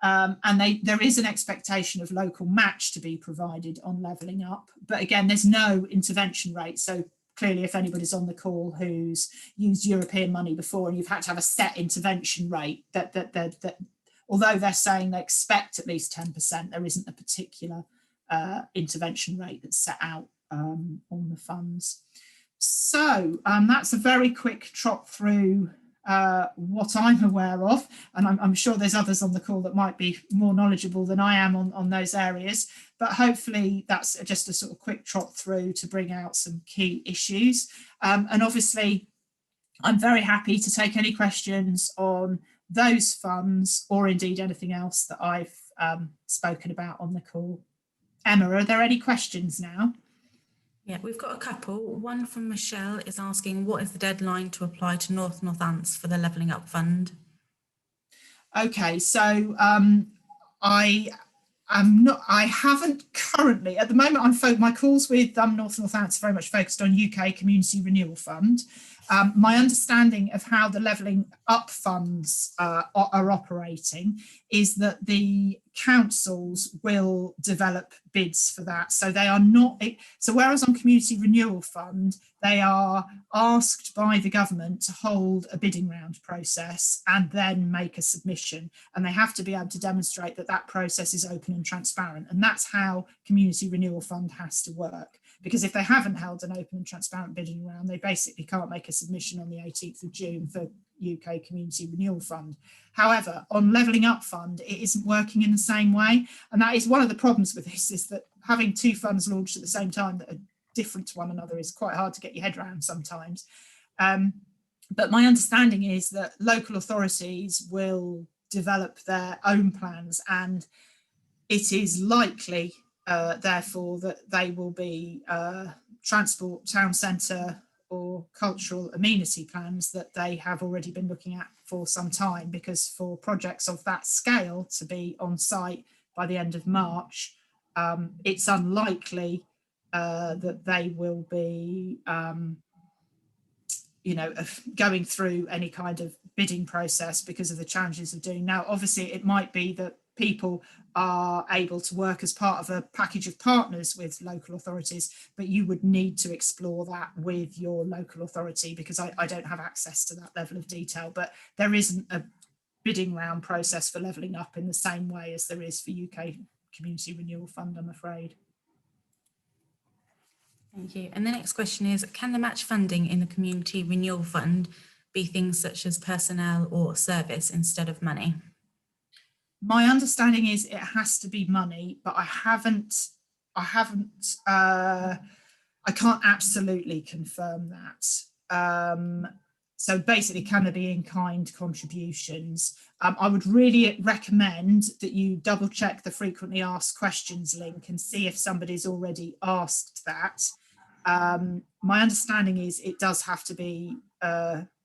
And there is an expectation of local match to be provided on Levelling Up, but again, there's no intervention rate. So clearly, if anybody's on the call who's used European money before and you've had to have a set intervention rate, that although they're saying they expect at least 10%, there isn't a particular intervention rate that's set out on the funds. So that's a very quick trot through what I'm aware of, and I'm sure there's others on the call that might be more knowledgeable than I am on those areas. but hopefully that's just a sort of quick trot through to bring out some key issues. And obviously, I'm very happy to take any questions on those funds or indeed anything else that I've spoken about on the call. Emma, are there any questions now? Yeah, we've got a couple. One from Michelle is asking, what is the deadline to apply to North Northants for the Levelling Up Fund? Okay, so I haven't currently, at the moment, my calls with North Northants are very much focused on UK Community Renewal Fund. My understanding of how the Levelling Up funds are operating is that the councils will develop bids for that. So they are not, so whereas on Community Renewal Fund, they are asked by the government to hold a bidding round process and then make a submission. And they have to be able to demonstrate that that process is open and transparent. And that's how Community Renewal Fund has to work. Because if they haven't held an open and transparent bidding round, they basically can't make a submission on the 18th of June for UK Community Renewal Fund. However, on Levelling Up Fund, it isn't working in the same way. And that is one of the problems with this, is that having two funds launched at the same time that are different to one another is quite hard to get your head around sometimes. But my understanding is that local authorities will develop their own plans, and it is likely therefore that they will be transport, town centre or cultural amenity plans that they have already been looking at for some time, because for projects of that scale to be on site by the end of March, it's unlikely that they will be going through any kind of bidding process because of the challenges of doing. Now, obviously, it might be that people are able to work as part of a package of partners with local authorities, but you would need to explore that with your local authority, because I don't have access to that level of detail. But there isn't a bidding round process for Levelling Up in the same way as there is for UK Community Renewal Fund, I'm afraid. Thank you. And the next question is, can the match funding in the Community Renewal Fund be things such as personnel or service instead of money? My understanding is it has to be money, but I can't absolutely confirm that. So basically, can there be in-kind contributions? I would really recommend that you double check the frequently asked questions link and see if somebody's already asked that. My understanding is it does have to be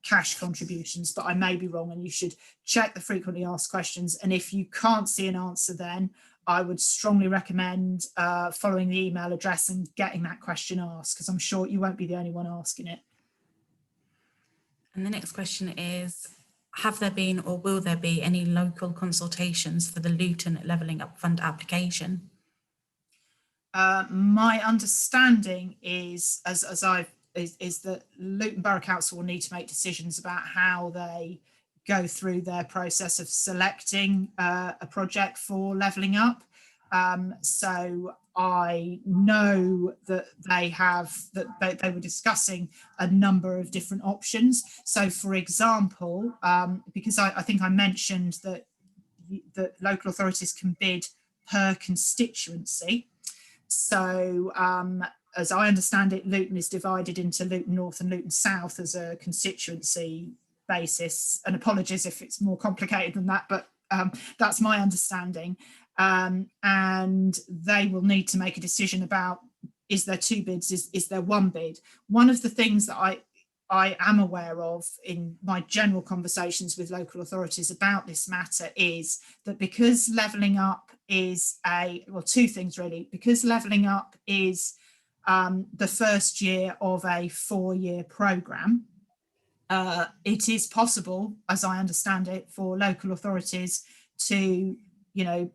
cash contributions, but I may be wrong, and you should check the frequently asked questions. And if you can't see an answer, then I would strongly recommend following the email address and getting that question asked, because I'm sure you won't be the only one asking it. And the next question is, have there been or will there be any local consultations for the Luton Levelling Up Fund application? My understanding is, is that Luton Borough Council will need to make decisions about how they go through their process of selecting a project for Levelling Up. So I know that they were discussing a number of different options. So, for example, because I think I mentioned that local authorities can bid per constituency. So as I understand it, Luton is divided into Luton North and Luton South as a constituency basis. And apologies if it's more complicated than that, but that's my understanding. And they will need to make a decision about, is there two bids, is there one bid? One of the things that I am aware of in my general conversations with local authorities about this matter is that because Levelling Up is two things really, because Levelling Up is the first year of a 4-year programme, it is possible, as I understand it, for local authorities to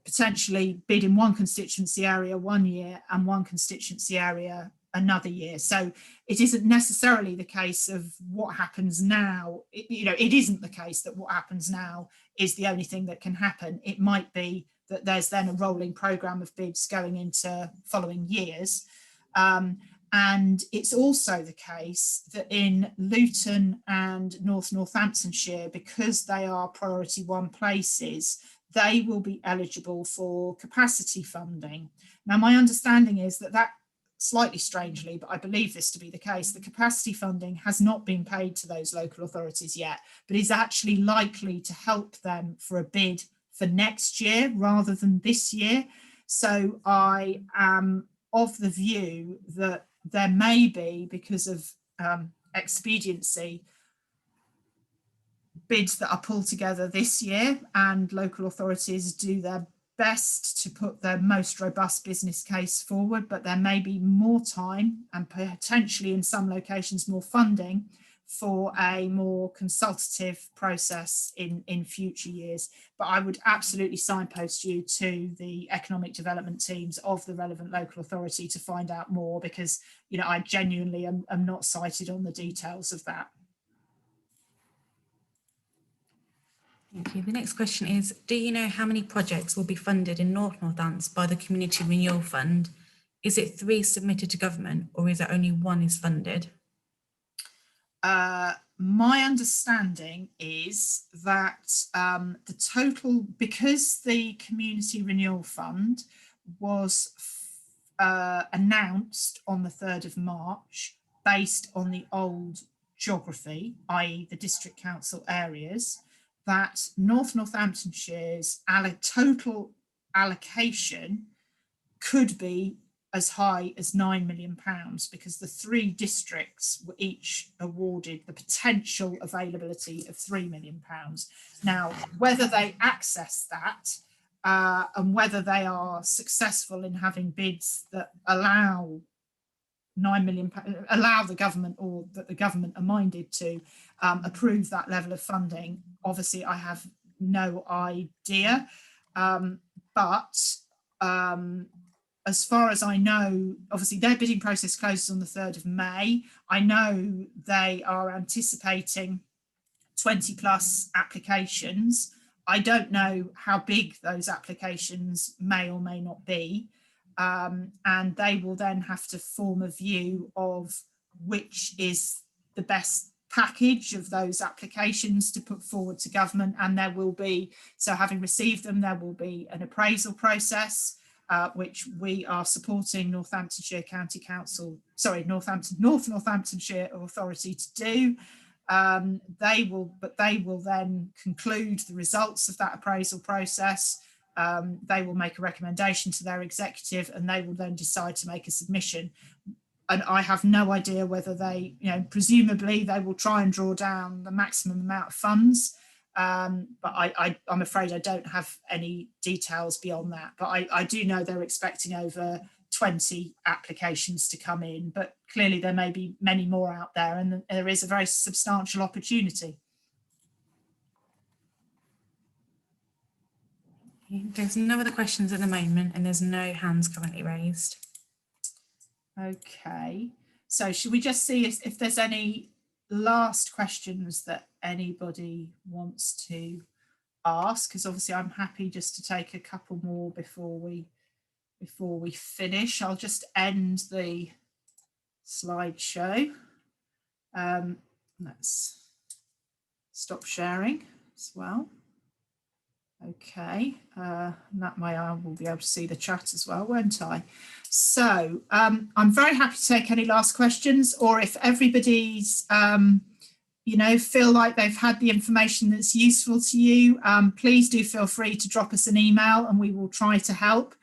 potentially bid in one constituency area 1 year and one constituency area another year. So it isn't necessarily the case of what happens now. It isn't the case that what happens now is the only thing that can happen. It might be that there's then a rolling programme of bids going into following years. And it's also the case that in Luton and North Northamptonshire, because they are priority 1 places, they will be eligible for capacity funding. Now, my understanding is that slightly strangely, but I believe this to be the case, the capacity funding has not been paid to those local authorities yet, but is actually likely to help them for a bid for next year rather than this year. So I am of the view that there may be, because of expediency, bids that are pulled together this year, and local authorities do their best to put their most robust business case forward, but there may be more time and potentially in some locations more funding for a more consultative process in future years. But I would absolutely signpost you to the economic development teams of the relevant local authority to find out more, because, you know, I genuinely am not cited on the details of that. Thank you. The next question is, do you know how many projects will be funded in North Northants by the Community Renewal Fund? Is it 3 submitted to government, or is it only 1 is funded? My understanding is that the total, because the Community Renewal Fund was announced on the 3rd of March based on the old geography, i.e. the district council areas, that North Northamptonshire's total allocation could be as high as £9 million, because the 3 districts were each awarded the potential availability of £3 million. Now, whether they access that and whether they are successful in having bids that allow £9 million, allow the government, or that the government are minded to approve that level of funding, obviously I have no idea. But as far as I know, obviously their bidding process closes on the 3rd of May. I know they are anticipating 20 plus applications. I don't know how big those applications may or may not be. And they will then have to form a view of which is the best package of those applications to put forward to government. And there will be, so having received them, there will be an appraisal process, which we are supporting Northamptonshire County Council, sorry, North Northamptonshire Authority to do. They will then conclude the results of that appraisal process. They will make a recommendation to their executive, and they will then decide to make a submission. And I have no idea whether they, you know, presumably they will try and draw down the maximum amount of funds. But I'm afraid I don't have any details beyond that. But I do know they're expecting over 20 applications to come in, but clearly there may be many more out there, and there is a very substantial opportunity. There's no other questions at the moment, and there's no hands currently raised. Okay, so should we just see if there's any last questions that anybody wants to ask? Because obviously I'm happy just to take a couple more before we finish. I'll just end the slideshow. Let's stop sharing as well. Okay, that way I will be able to see the chat as well, won't I? So I'm very happy to take any last questions, or if everybody's, you know, feel like they've had the information that's useful to you, please do feel free to drop us an email and we will try to help.